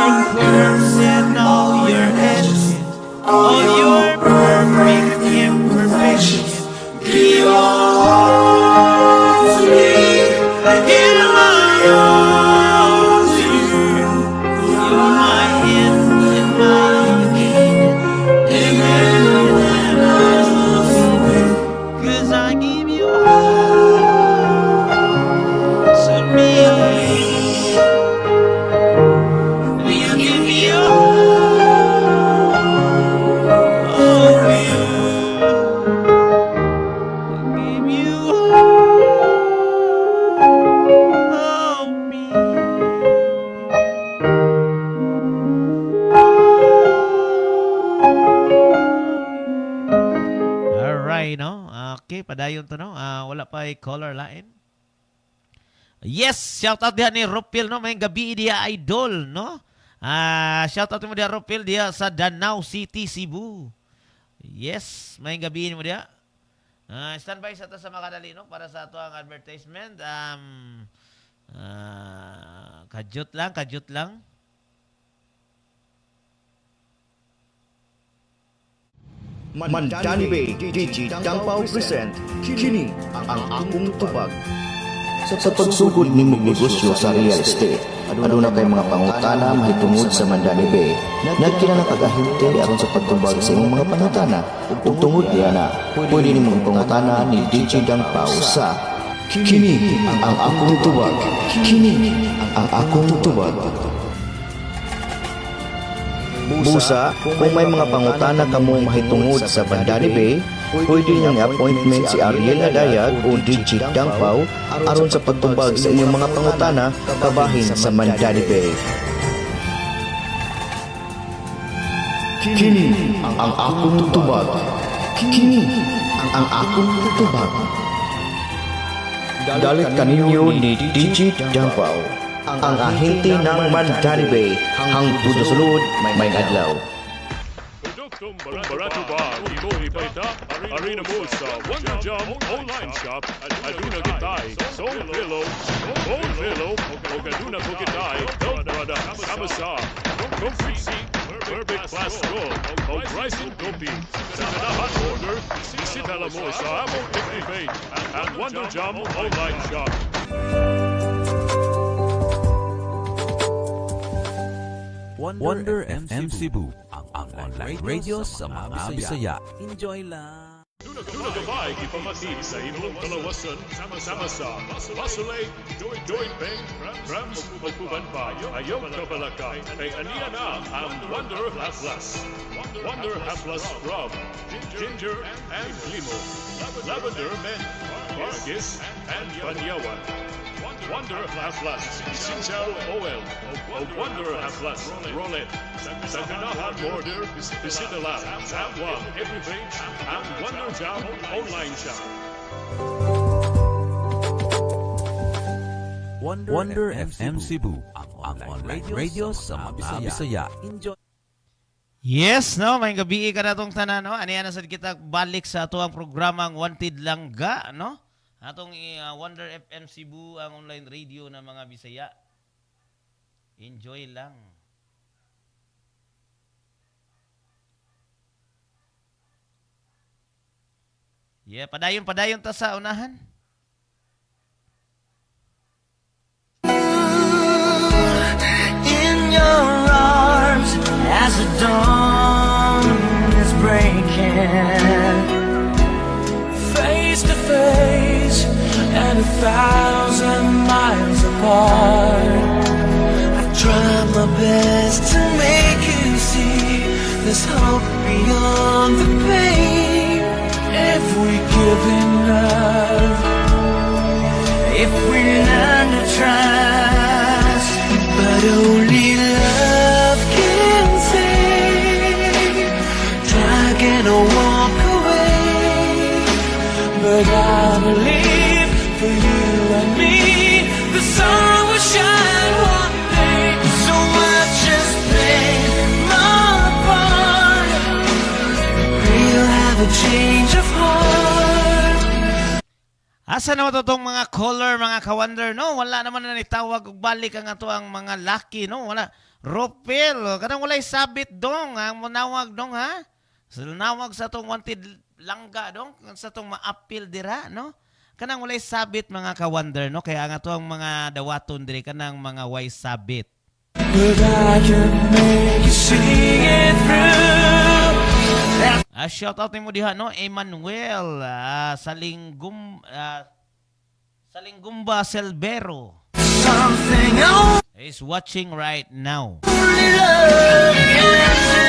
your curves and all your edges, all your perfect imperfections. Give all to me, I give my all to you. You're my end and my beginning, and everything I love you. 'Cause I give you all to me. You give me all of you. Give you all of me. Alright, no? Okay, padayon to, no? Wala pa ay caller line. Yes, shout out diha ni Ropil, no? May gabi diha idol, no? Shout out mo diha Ropil diha sa Danau City, Cebu. Yes, may gabi mo diha. Standby sa to sa makadali, no? Para sa ato ang advertisement. Kadyot lang. Mandani Bay DJ Dampaw present kini ang akong tubag. Sa pagsugod ni negosyo sa real estate, aduna kay mga pangutana mahitungod sa Mandani Bay. Nagkinahanglan kag ahente aron sa pagtubag sa imong mga pangutana ug tungod diha na pwede nimong pangutana ni DJ Dampaw sa kini ang akong tubag. Kini ang akong tubag. Busa, kung may mga pangutana kamong mahitungod sa Mandani Bay, pwede niyang appointment si Ariel Nadayag o DJ Dampaw aron sa pagtubag sa inyong mga pangutana kabahin sa Mandani Bay. Kini ang akong tubag. Kini ang akong tubag. Dalit kaninyo ni DJ Dampaw, ang ahente ng Mandani Bay, hangtod sa sulod may adlaw. Produktong barato ba? Ito ipahita. Arena mo sa Wonder Jam Online Shop. Aduna kitay. Soul Pillow. O kaduna ko kitay. Don't brother. Samasa. Comfy seat. Perfect class gold. O pricing copy. Sa kanahan order. Isitala mo sa among activate. At Wonder Jam Online Shop. Wonder FM Cebu, ang online radio sa mga Bisaya. Enjoy lang! Duna gabay ipamatid sa imong kalawasan sama-sama sa Basulay, Joy Bank, Ram Magpuban pa, ayaw kabalaka, kay aniya na ang Wonder Haplas. Wonder Haplas Rum, Ginger and Limo, Lavender Mint, Margis and Banyawan. Wonder Haplas, Essential Oil, o Wonder Haplas Roulette. Sa ganahan order, bisita lang sa Wang Everything ang Wonder Jam Online Shop. Wonder FM Cebu, ang online radio sa mga Bisaya. Enjoy! Yes, no? May gabi ka na itong tanan, no? Aniya na sad kita balik sa ato ang programang Wanted Langga, no? Atong Wonder FM Cebu, ang online radio ng mga Bisaya. Enjoy lang. Yeah, padayon ta sa unahan. In your arms as the dawn is breaking, face to face and 1,000 miles apart. I try my best to make you see there's hope beyond the pain. If we give enough, if we learn to trust, but only love can save. Drag and walk away, but I believe for you and me, the sun will shine one day. So I just play my part. We'll have a change of heart. Asa naman itong mga caller, mga ka-wonder, no? Wala naman na nitawag og balik ang ato ang mga lucky, no? Ropel, kanang walay sabit dong, ang manawag dong ha. Nawag sa tong wanted langga dong, sa tong ma-appeal dira, no? Kanang walay sabit mga ka-wonder, no? Kaya nga to ang mga dawaton diri kanang mga way sabit. But I can make you see it through. Shout out nimo diha no, Emmanuel Salinggumba Selbero Something only is watching right now. love can do.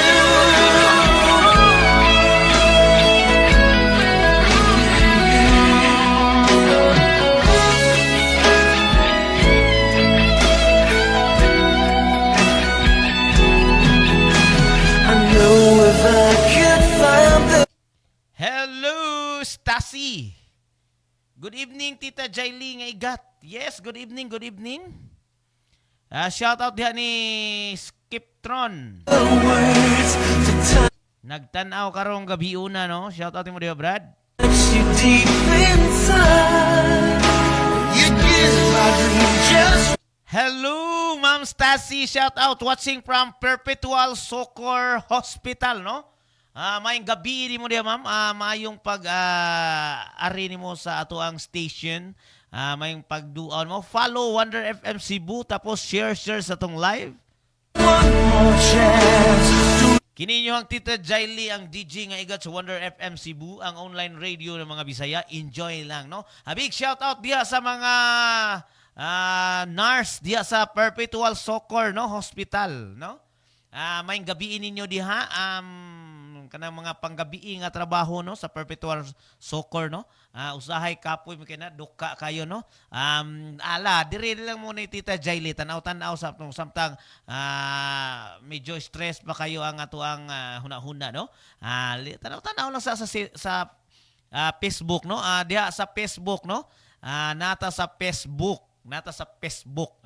I know if I could find the Hello, Stasi. Good evening, Tita Jaili nga igat. Yes, good evening, good evening. Shout out diha ni Skiptron. words to touch Nagtanaw karong gabi una, no? Shout out mo diha, Brad. you deep inside. You give my dream just Hello, Ma'am Stasi. Shout out watching from Perpetual Soccer Hospital, no? Mayong gabi ni mo diya, ma'am. Mayong ari ni mo sa ato ang station. Mayong pagduon mo. Follow Wonder FM Cebu. Tapos share sa tong live. one more chance. Kini nyo ang Tita Jaili, ang DJ nga igat sa Wonder FM Cebu, ang online radio ng mga Bisaya. Enjoy lang, no? A big shout out diya sa mga nurse diya sa Perpetual Soccer, no? Hospital, no? Mayong gabi ninyo diha. Kanang mga panggabi nga trabaho, no, sa Perpetual Soccer, no. Usahay kapoy mo kina duka kayo, no. Diri lang mo ni Tita Jaili tanaw-tanaw sa samtang medyo stress pa kayo ang ato ang huna-huna, no. Tanaw-tanaw lang sa Facebook, no. Diha sa Facebook, no. Nata sa Facebook. Nata sa Facebook,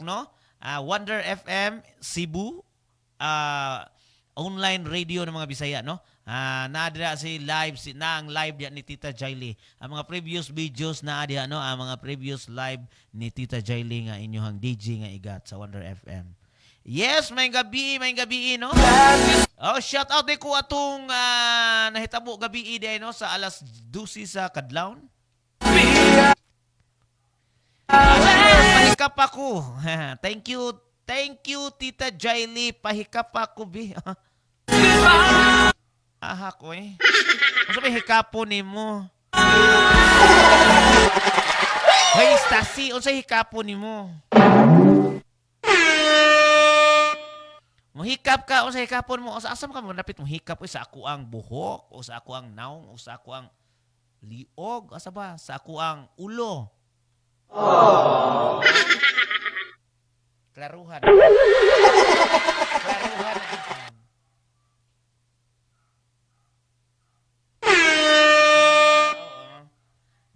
no. Wonder FM Cebu. Online radio ng mga Bisaya, no? Naadira si live ang live diya ni Tita Jaili. Ang mga previous videos na diya, no? Ang mga previous live ni Tita Jaili nga inyohang DJ nga igat sa Wonder FM. Yes, may gabi, no? Shout out din ko atong nahitabo gabi day, no? Sa alas 12 sa Kadlawon. Pahikap ako. Thank you, Tita Jaili. Pahikap ako, bi. Ko eh. Masa may hikapo ni mo? Hey, Stasi, unsa hikapo ni mo? Mohikap ka, unsa hikapon mo? Asa ka mo napit mo hikap sa ako ang buhok, o sa ako ang naong, o sa ako ang liog, asa ba? Sa ako ang ulo. Klaruhan.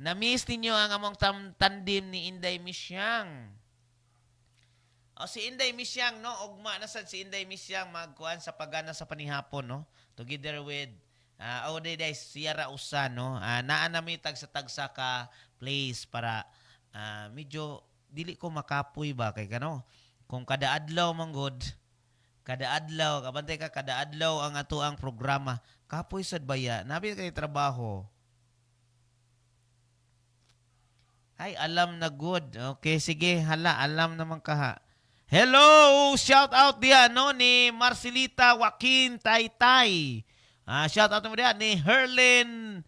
Na-miss ninyo ang among tandem ni Inday Misyang. Si Inday Misyang, no? Ugma na sad si Inday Misyang magkuhan sa pagana sa panihapon, no? Together with Day Sierra Usan, no? Naa nami tagsa ka place para medyo dili ko makapoy ba kay kano. Kung kada adlaw manggod, kada adlaw ang ato ang programa, kapoy sad baya, nabi kay trabaho. Ay, alam na good. Okay, sige, alam naman ka ha. Hello, shout out diyan, no, ni Marcelita Joaquin Taytay. Shout out mo diyan ni Herlin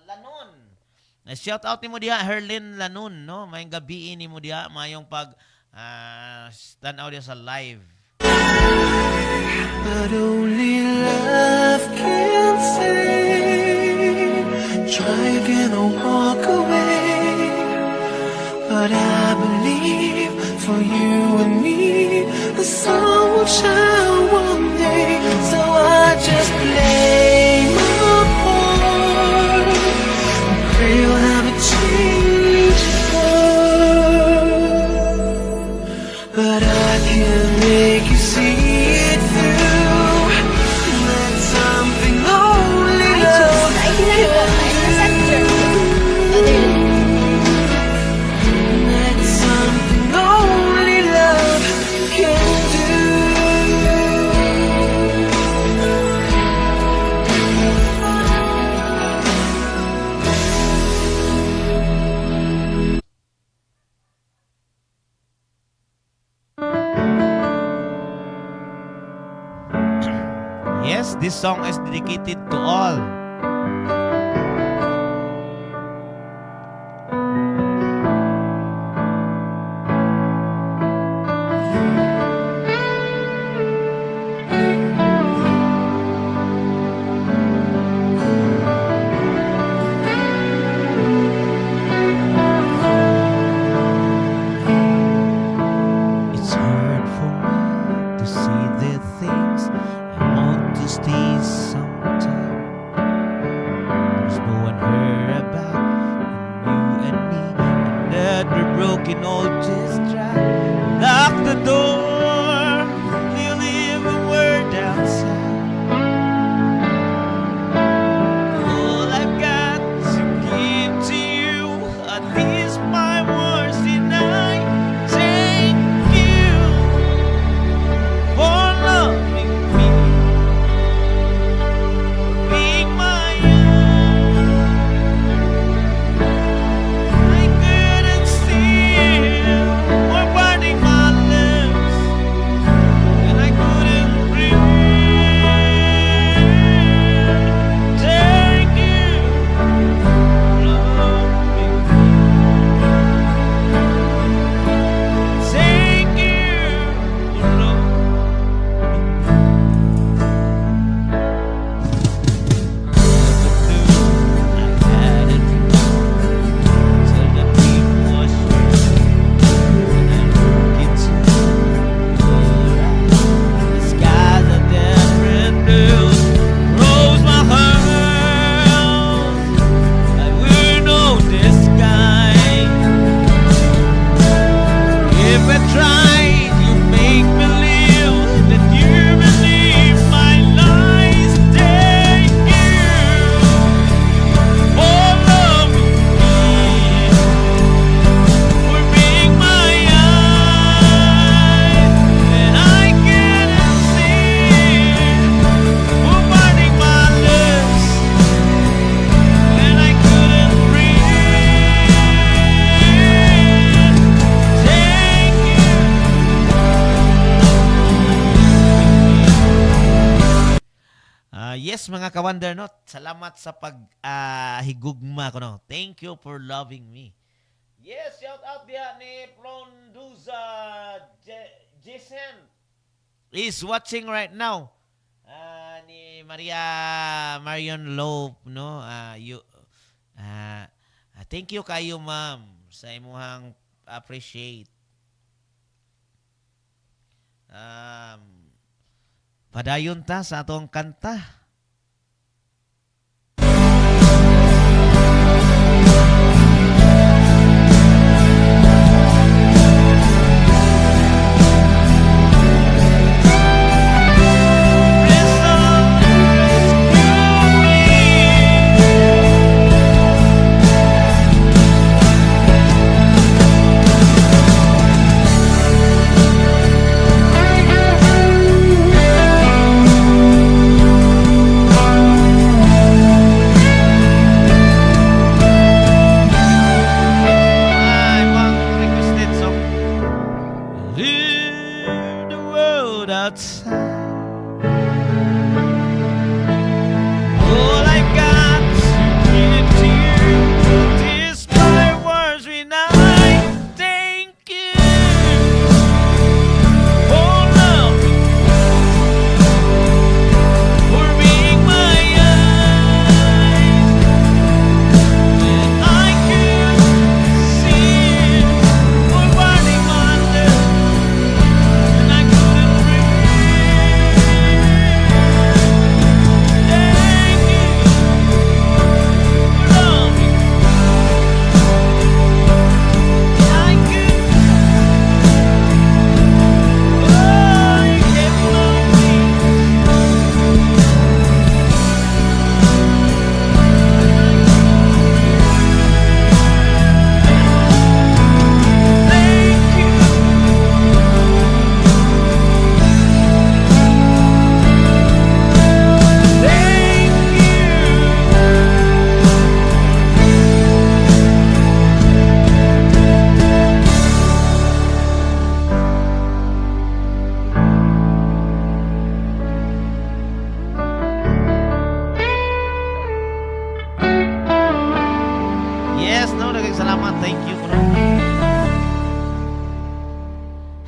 Lanon. Shout out mo diyan Herlin Lanon, no? Mayong gabi ni mo diyan, mayong pag tanaw dia sa live. But only love can save. Try again or walk away. But I believe for you and me, the sun will shine one day. So I just play my part. Pray you'll have a change heart. But I can make you see it through. That's something only love can do. That's Yes, this song is dedicated to all. It's hard for me to see the things I want to stay sometime. There's no one heard about you and me, and the broken old just try. Lock the door, you leave a word outside. All I've got to give to you are these my words tonight. Thank you for loving me, being my own. I couldn't see you or burning my lips, and I couldn't breathe. Thank you for loving me. Thank you for loving me. I had a dream till the dream was true, and I look into your eyes. The skies are different blues. Rose my heart, I will know this sky. If I tried, you make believe that you believe my lies. Thank you for loving me, for being my eyes, and I couldn't see, for burning my lips, and I couldn't breathe. Thank you. Yes, mga ka-Wonder Not, salamat sa higugma ko, no. Thank you for loving me. Yes, shout out diha ni Plonduza Jason is watching right now. Ni Marion Lope, no. Thank you kayo, ma'am, sa imuhang appreciate. Padayon ta sa atong kanta. Ibang requested song. Leave the world outside. All I got to give to you is my words when I thank you for loving me, for being my eyes, when I could see, for burning my lips, and I couldn't breathe.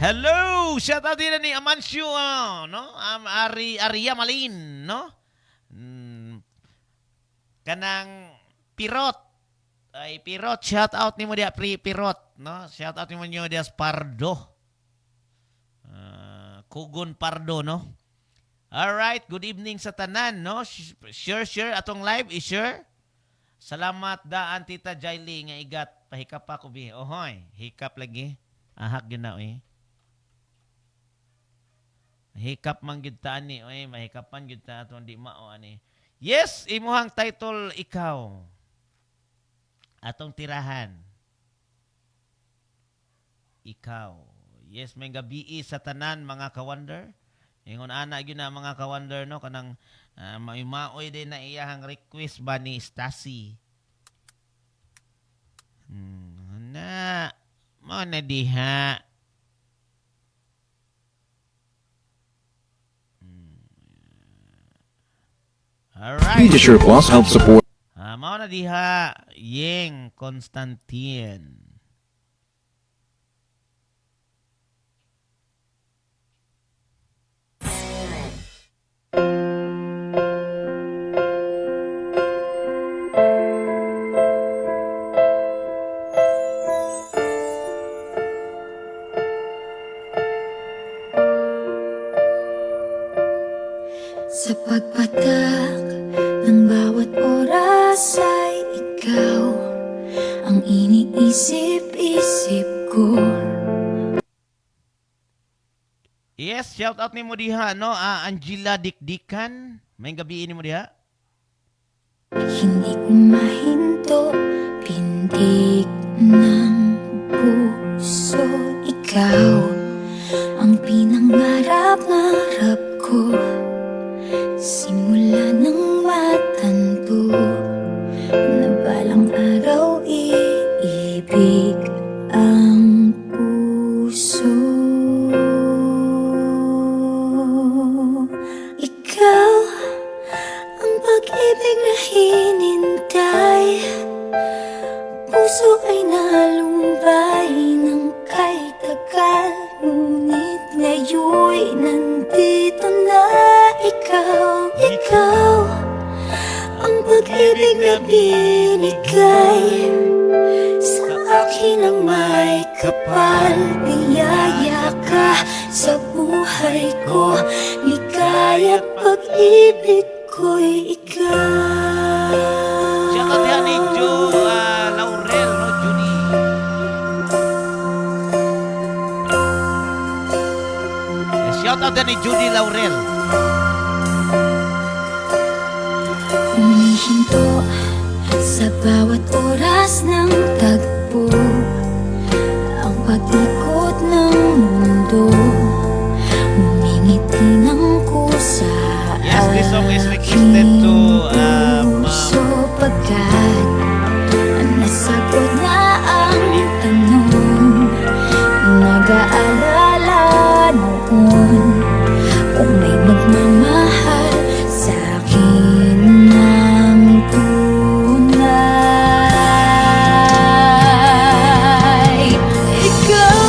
Hello! Shout out din ni Amancio, no? Aria Malin, no? Kanang Pirot. Ay, Pirot, shout out ni mo dia Pirot, no? Shout out ni mo dia Pardo. Kugon Pardo, no? Alright, good evening sa tanan, no? Sure, atong live is sure. Salamat daan Tita Jaili nga igat pahikap pa ko bi. Ohoy, hikap lagi. Ahak gyud na eh. Hikap man gyud ta ani, oy, mahikapan gyud ta aton di mao ani. Yes, imuhang title ikaw. Atong tirahan. Ikaw. Yes, may gabi sa tanan mga ka-wonder. Ingon ana gyud na mga ka-wonder no kanang maoy din na iyahang request ba ni Stasi. Na mo na diha. Alright. DJ Sure Plus help support. Mao na diha Yeng Constantine. Sa pagpatak ng bawat oras ay ikaw ang iniisip-isip ko. Yes, shout out ni mo diha no, Angela Dikdikan. May gabi ni mo diha. Hindi ko mahinto, pintig ng puso. Ikaw ang pinangarap-ngarap ko. Simula nang matanto na balang araw iibig ang puso. Ikaw ang pag-ibig na hinintay. Puso ay nalumbay ng kay tagal. Ngunit ngayon'y nandito na ikaw. Ikaw ang pag-ibig na binigay sa akin ang may kapal. Biyaya ka sa buhay ko, ligaya at pag-ibig ko'y ikaw. Shout out diha ni Laurel no, Judy. Shout out diha ni Judy Laurel. Humihinto sa bawat oras ng tagpo, ang pag-ikot ng mundo, humingiti ng kusa. Yes, this song is requested to puso pagkat nasagot na ang tanong. Nag-aalala noon kung may magmamahal sa akin ng tunay. Ikaw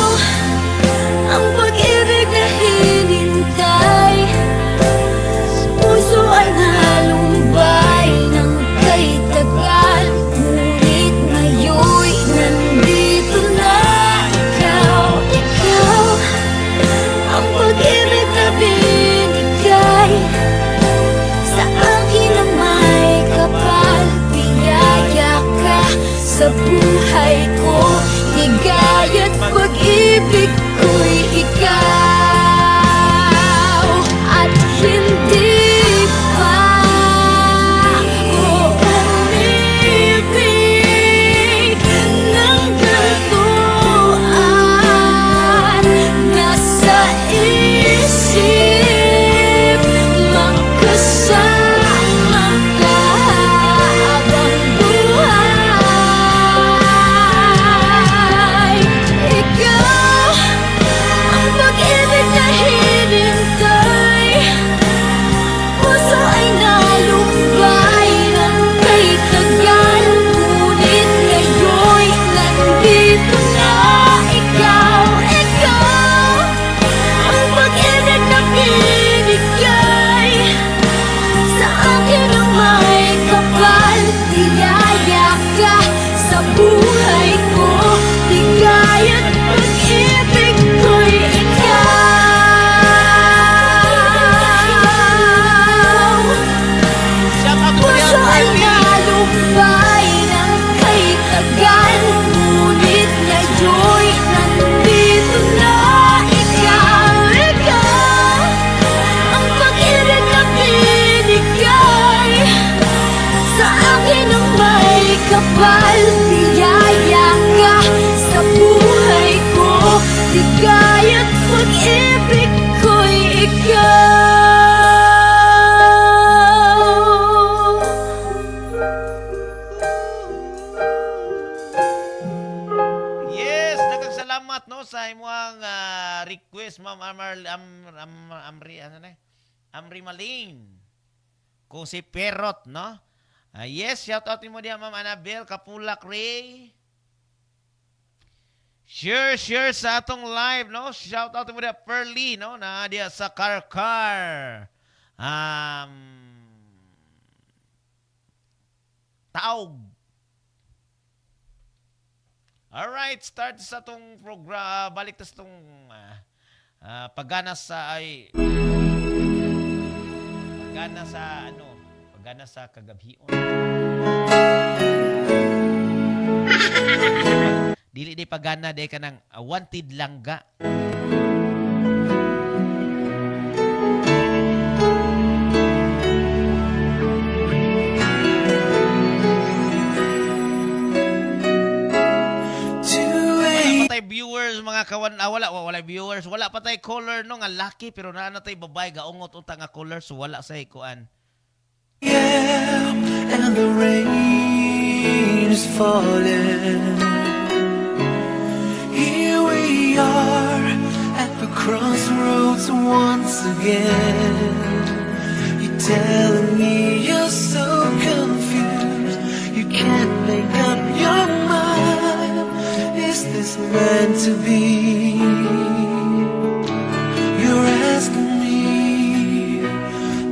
salamat no sa imong request Ma'am Amri ano na? Amri Malin. Kung si Perot no. Yes, shout out mo diha Ma'am Annabel Kapulak Ray. Share sa atong live no. Shout out mo diha Pearly no na diha sa Karkar. Taog. Alright, start sa tong program. Balik tas tong pagana sa kagabhion. Dili di pagana di ka ng wanted langga. Viewers mga kawan wala viewers wala pa tay caller no nga laki pero naa na tay babay gaungot unta nga caller so wala say kuan. Yeah, and the rain is falling. Here we are at the crossroads once again. You're telling me you're so confused, you can't make up your mind. Is this meant to be? You're asking me,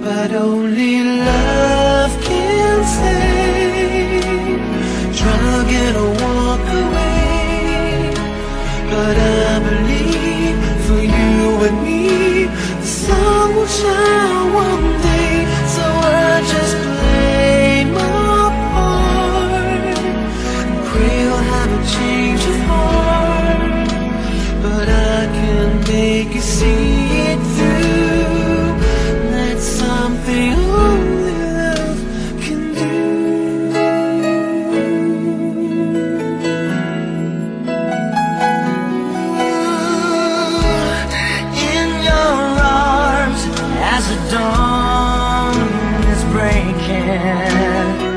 but only love can save. Try to walk away, but I believe for you and me, the sun will shine one day. So I just play my part and pray you'll have a change of heart. But I can make you see it through. That's something only love can do. In your arms as the dawn is breaking,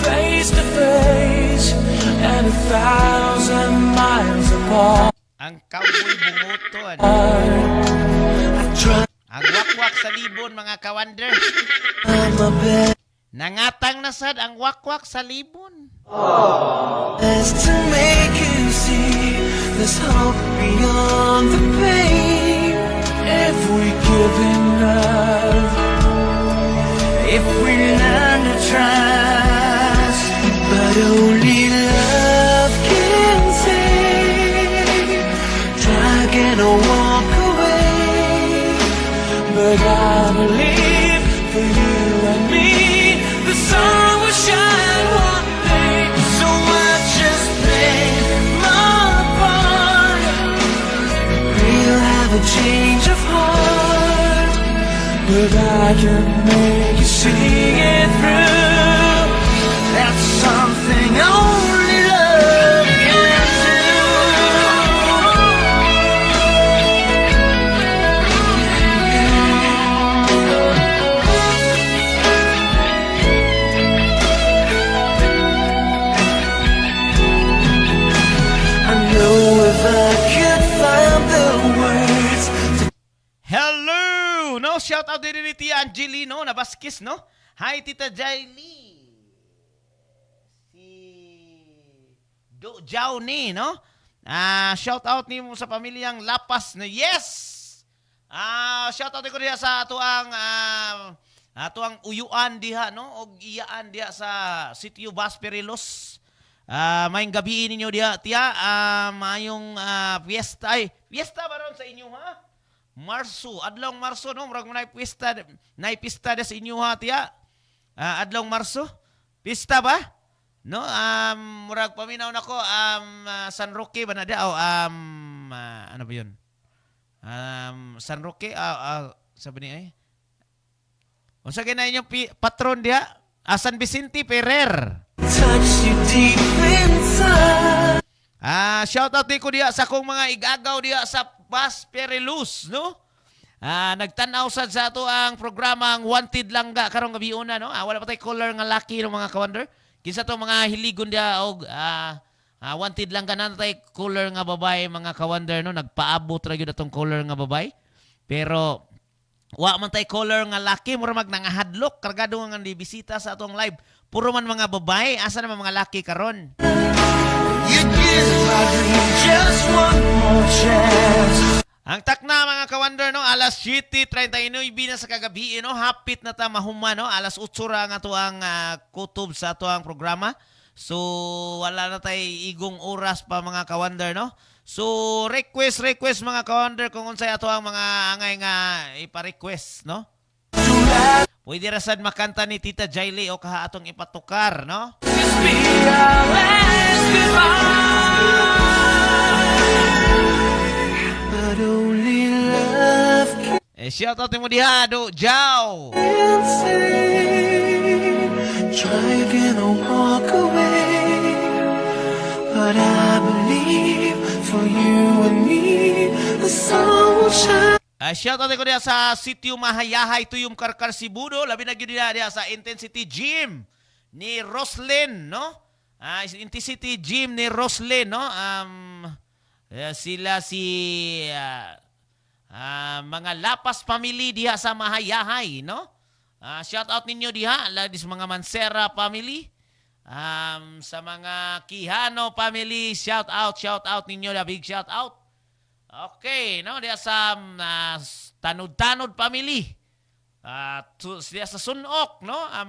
face to face and 1,000 miles apart. Ang cowboy bunguton. I try Ang wakwak sa libon mga kawander. my best Nangatang na sad ang wakwak sa libon. to make you see there's hope beyond the pain. If we give enough, if we learn to trust, but only love can save. Try to walk away, but I believe for you and me, the sun will shine one day. So I just play my part. We'll have a change of heart, but I can make you see it through. That's something only love can do. I know if I could find the words to Hello! No, shout out din ni Tia Angelino na Baskis, no? Hi, Tita Jaili. Si Jowny, no? Shout out ni mo sa pamilyang Lapas na yes! Shout out ko diha sa atuang uyuan diha, no? O iyaan diha sa Sitio Basperilos. Mayong gabi ninyo diha, Tia. Mayong fiesta. Ay, fiesta ba ron sa inyo, ha? Marso, adlong Marso, no? Murag mo naipista da sa inyo, ha, Tia? Adlong Marso? Pista ba? No? Murag paminaw na ko, San Roque ba na dia? Ano ba yun? San Roque, sabi niya eh. Unsa gina inyong patron dia? San Vicente Ferrer. touch you deep inside. Shout out ko diya sa kong mga igagaw diya sa Pasperelus, no? Nagtanaw sad sa ato ang programa ang Wanted Langga karong gabi una, no? Wala pa tay caller nga laki no mga kawander. Kinsa to mga hiligon diya og Wanted lang ka na tay cooler nga babay mga ka-wonder, no? Nagpaabot ra gyud atong cooler nga babay. Pero wa man tay cooler nga laki, mura mag nangahadlok, kargado nga bisita sa atong live. Puro man mga babay, asa naman mga laki karon? You give my dream just one more chance. Ang takna mga ka-wonder, no? Alas 7:39 na sa kagabi, no? Hapit na ta mahuma, no? Alas 8 ra nga to ang kutob sa to ang programa. So wala na tay igong oras pa mga ka-wonder, no? So request mga ka-wonder kung unsay ato ang mga angay nga ipa-request, no? Pwede ra sad makanta ni Tita Jaili o kaha atong ipatukar, no? This be our last goodbye. But only love Shout out mo diha, do Jow. can say. Try again or walk away. But I believe for you and me, the sun will shine. Shout out ko diha sa Sitio Mahayahay, Tuyom Karkar, Cebu, do. Labi na gyud diha sa Intensity Gym ni Roslyn, no? Intensity Gym ni Roslyn, no? Sila si mga Lapas family diha sa Mahayahay, no? Shout out ninyo diha, ladies mga Mansera family. Sa mga Quijano family, shout out ninyo, big shout out. Okay, no? Diha sa Tanod-Tanod family. Diha sa Sunok, no? Ang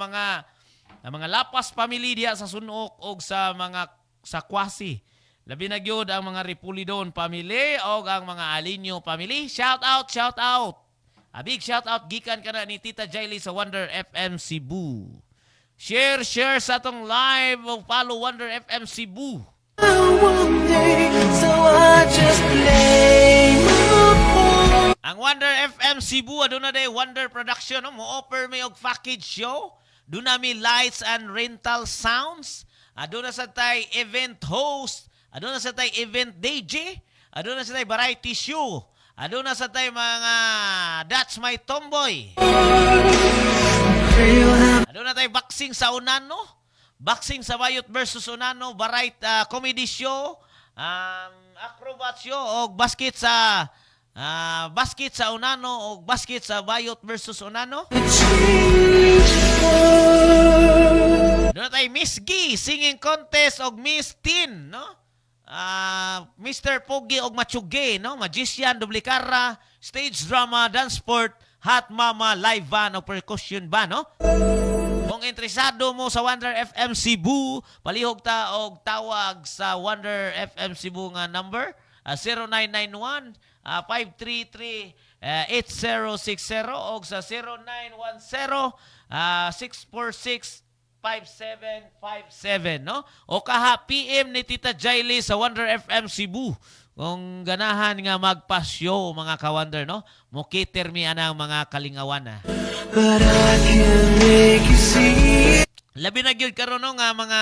mga Lapas family diha sa Sunok o sa mga sa Kwasi. Labi na gyud ang mga Ripulidon family o ang mga Alinyo family. Shout out. A big shout out gikan kana ni Tita Jaili sa Wonder FM Cebu. Share sa atong live o follow Wonder FM Cebu. One day, so I just play my part. Ang Wonder FM Cebu aduna day Wonder Production, no? Mo-offer may og package show. Duna mi lights and rental sounds. Aduna sa tay event host. Aduna sa tay event DJ. Aduna sa tay variety show. Aduna sa tay mga That's My Tomboy. Aduna tay boxing sa Unano. Boxing sa Bayot versus Unano. Variety comedy show. Acrobat show. O basket sa Unano. O basket sa Bayot versus Unano. Aduna tay Miss G singing contest og Miss Tin, no? Mr. Pogi og Machuge, no? Magician, Dublikara, stage drama, dance sport, hot mama, live band o percussion band, no? Kung interesado mo sa Wonder FM Cebu, palihog ta og tawag sa Wonder FM Cebu nga number 0991 533 8060 o sa 0910 646 5757, no? O kaha PM ni Tita Jaili sa Wonder FM Cebu. Kung ganahan nga magpasyo mga ka-wonder, no? Mukiter mi anang mga kalingawan na. But I can make you see. Labi na gyud karon, no, nga mga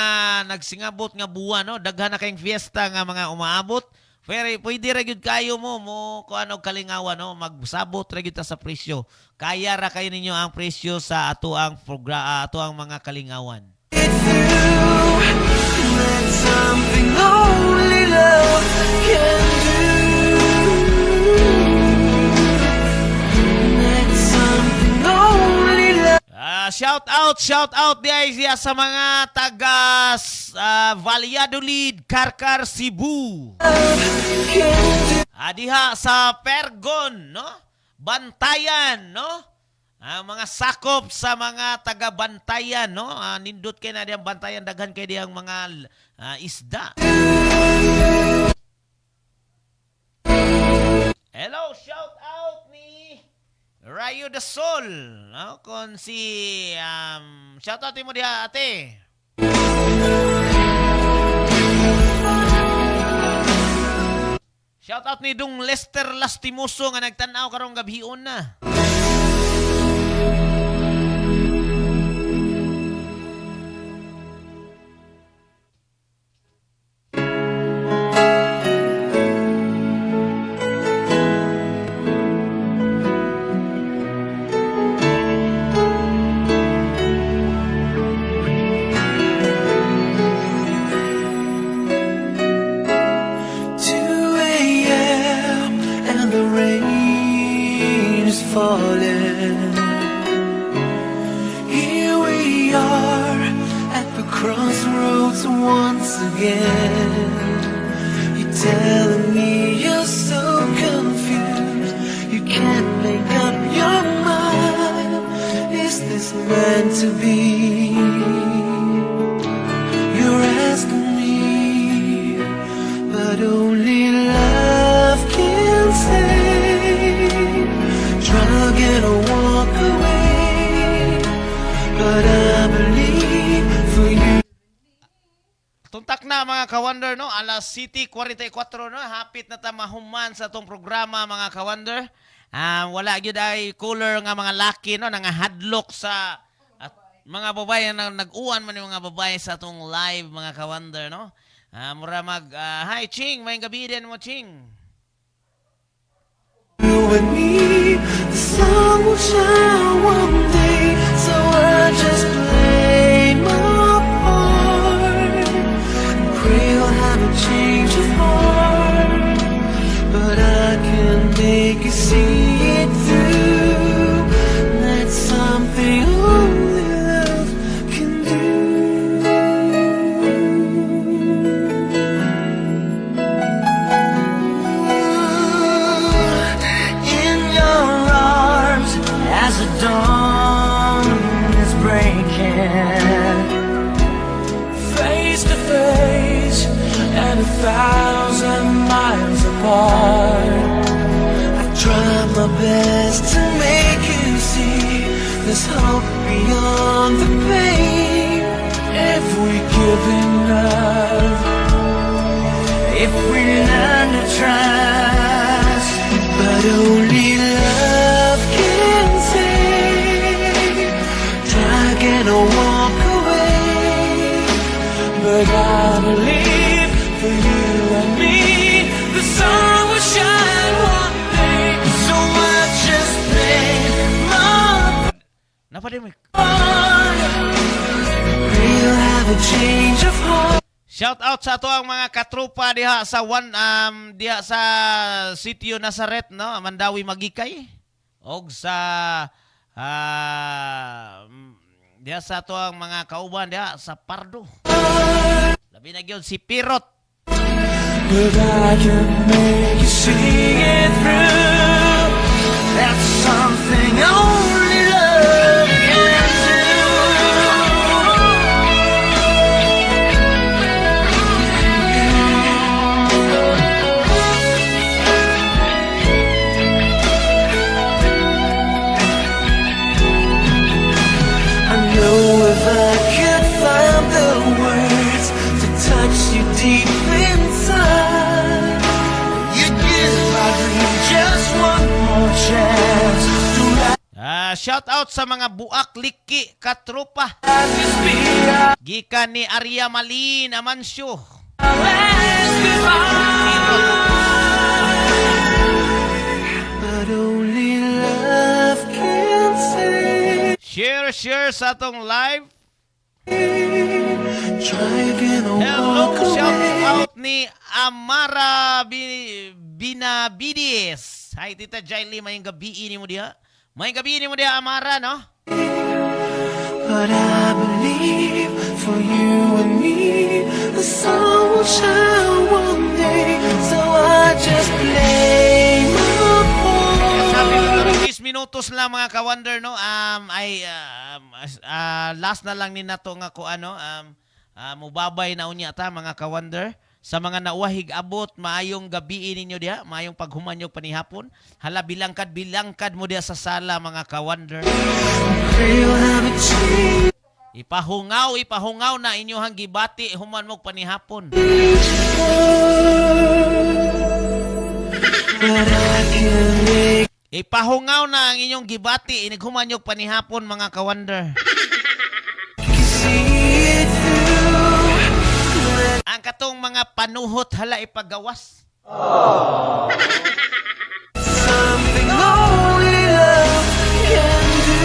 nagsingabot nga buwan, no? Daghan na kayong fiesta nga mga umaabot. Pero pwede ra gyud kayo mo kung ano kalingawan, no? Magsabot ra gyud ta sa presyo. Kaya ra kayo ninyo ang presyo sa ato ang mga kalingawan. That's something only love can do. That's something only love. Shout out diya sa mga taga Valladolid, Karkar, Cebu. Diha sa Pergon, no? Bantayan, no? Ang mga sakop sa mga taga Bantayan, no? Nindot kay na diyang Bantayan, daghan kay diyang mga isda. Hello, shout out ni Rayo de Sol, no? Kon si shout out mo diha, ate. Shout out ni Dong Lester Lastimoso nga nagtanaw karong gabhion na. falling. Here we are at the crossroads once again. You're telling me you're so confused, you can't make up your mind. Is this meant to be? You're asking me, but only love can save. Try again or walk away, but I believe for you. Tuntak na mga ka-wonder, no? Alas City 44, no? Hapit na ta mahuman sa tong programa mga ka-wonder. Wala gyud ay cooler nga mga laki, no? Nga hadlock sa at mga babae na nag-uwan man yung mga babae sa tong live mga ka-wonder, no? Mura hi Ching, may gabi din mo Ching. You and me, the sun will shine one day, so I just play my part and pray I'll have a change of heart, but I can make you see it through. That's something only love can do. In your arms as the dawn is breaking, face to face and 1,000 miles apart. I tried my best to make you see there's hope beyond the pain. If we give enough, if we learn to trust, but only love can save. Try again or walk away, but I believe for you and me, the sun will shine one day, so I just play my Napadimik. part. We'll have a change of heart. Shout out sa ato ang mga katropa diha sa diha sa Sitio Nazaret, no? Mandawi Magikay. Og sa diha sa ato ang mga kauban diha sa Pardo. Labi na gyud si Pirot. But I can make you see it through. That's something only love can do. I know if I could find the words to touch you deep inside, you'd give my dream just one more chance to Shout out sa mga buak liki katropa. let this be our Gikan ni Arya Malin Amancio. last goodbye. But only love can save. Share sa atong live. Try again or Hello, walk shout away. out ni Amara Binabides. Hi, Tita Jaili, mayang gabi ini mo diha. Mayang gabi ini mo diha, Amara, no? But I believe for you and me, the sun will shine one day, so I just play my Sabi ko part. 10 minutos lang mga ka-wonder, no? Last na lang ni nato nga ko ano, mubabay na unya ta mga ka-wonder. Sa mga nauwahig abot, maayong gabi ninyo diha, maayong paghumanyog panihapon. Hala bilangkad mo diha sa sala mga ka-wonder. We'll have a change. Ipahungaw na inyohang gibati human mo panihapon. But I can make Ipahungaw na ang inyong gibati inighuman yung panihapon mga ka-wonder. you see it through. Ang katong mga panuhot hala ipagawas. Something only love can do.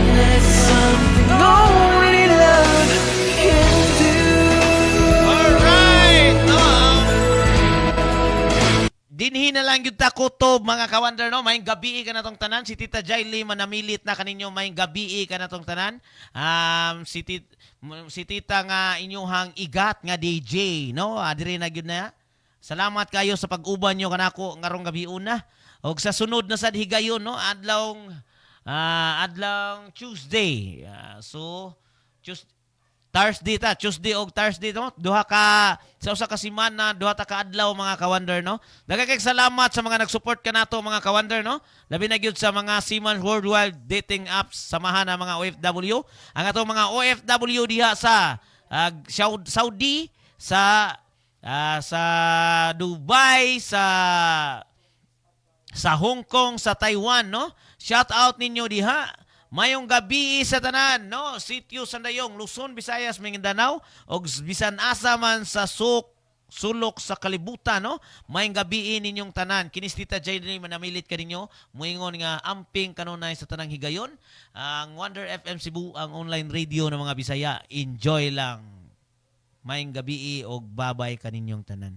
That's something only love can do. Alright! No? Dinhi na lang yun ta kutob, mga ka-wonder, no? Maying gabi ka na tong tanan. Si Tita Jaily, manamilit na kaninyo, maying gabi ka na tong tanan. Si Tita nga inyuhang igat nga DJ, no? Adire na yun na. Salamat kayo sa pag-uban nyo kanako ngarong gabi una. O sa sunod na sad higayon, no? Adlong Tuesday. Tuesday og Thursday, no? Duha ka sa usa ka semana, duha ta ka adlaw, mga ka-wonder, no? Daghang kay salamat sa mga nag-support kanato, mga ka-wonder, no? Labi na gyud sa mga Seaman Worldwide dating apps, samahan na mga OFW. Ang atong mga OFW diha sa Saudi, sa Dubai, sa Hong Kong, sa Taiwan, no? Shout out ninyo diha. Mayong gabi sa tanan, no? Sitio Sandayong, Luzon, Visayas, Mindanao, o bisan asa man sa sulok sa kalibutan, no? Mayong gabi ninyong tanan. Kinis Tita Jaily, manamilit ka ninyo. Muingon nga amping kanunay sa tanang higayon. Ang Wonder FM Cebu, ang online radio ng mga Bisaya. Enjoy lang. Mayong gabi o babay ka ninyong tanan.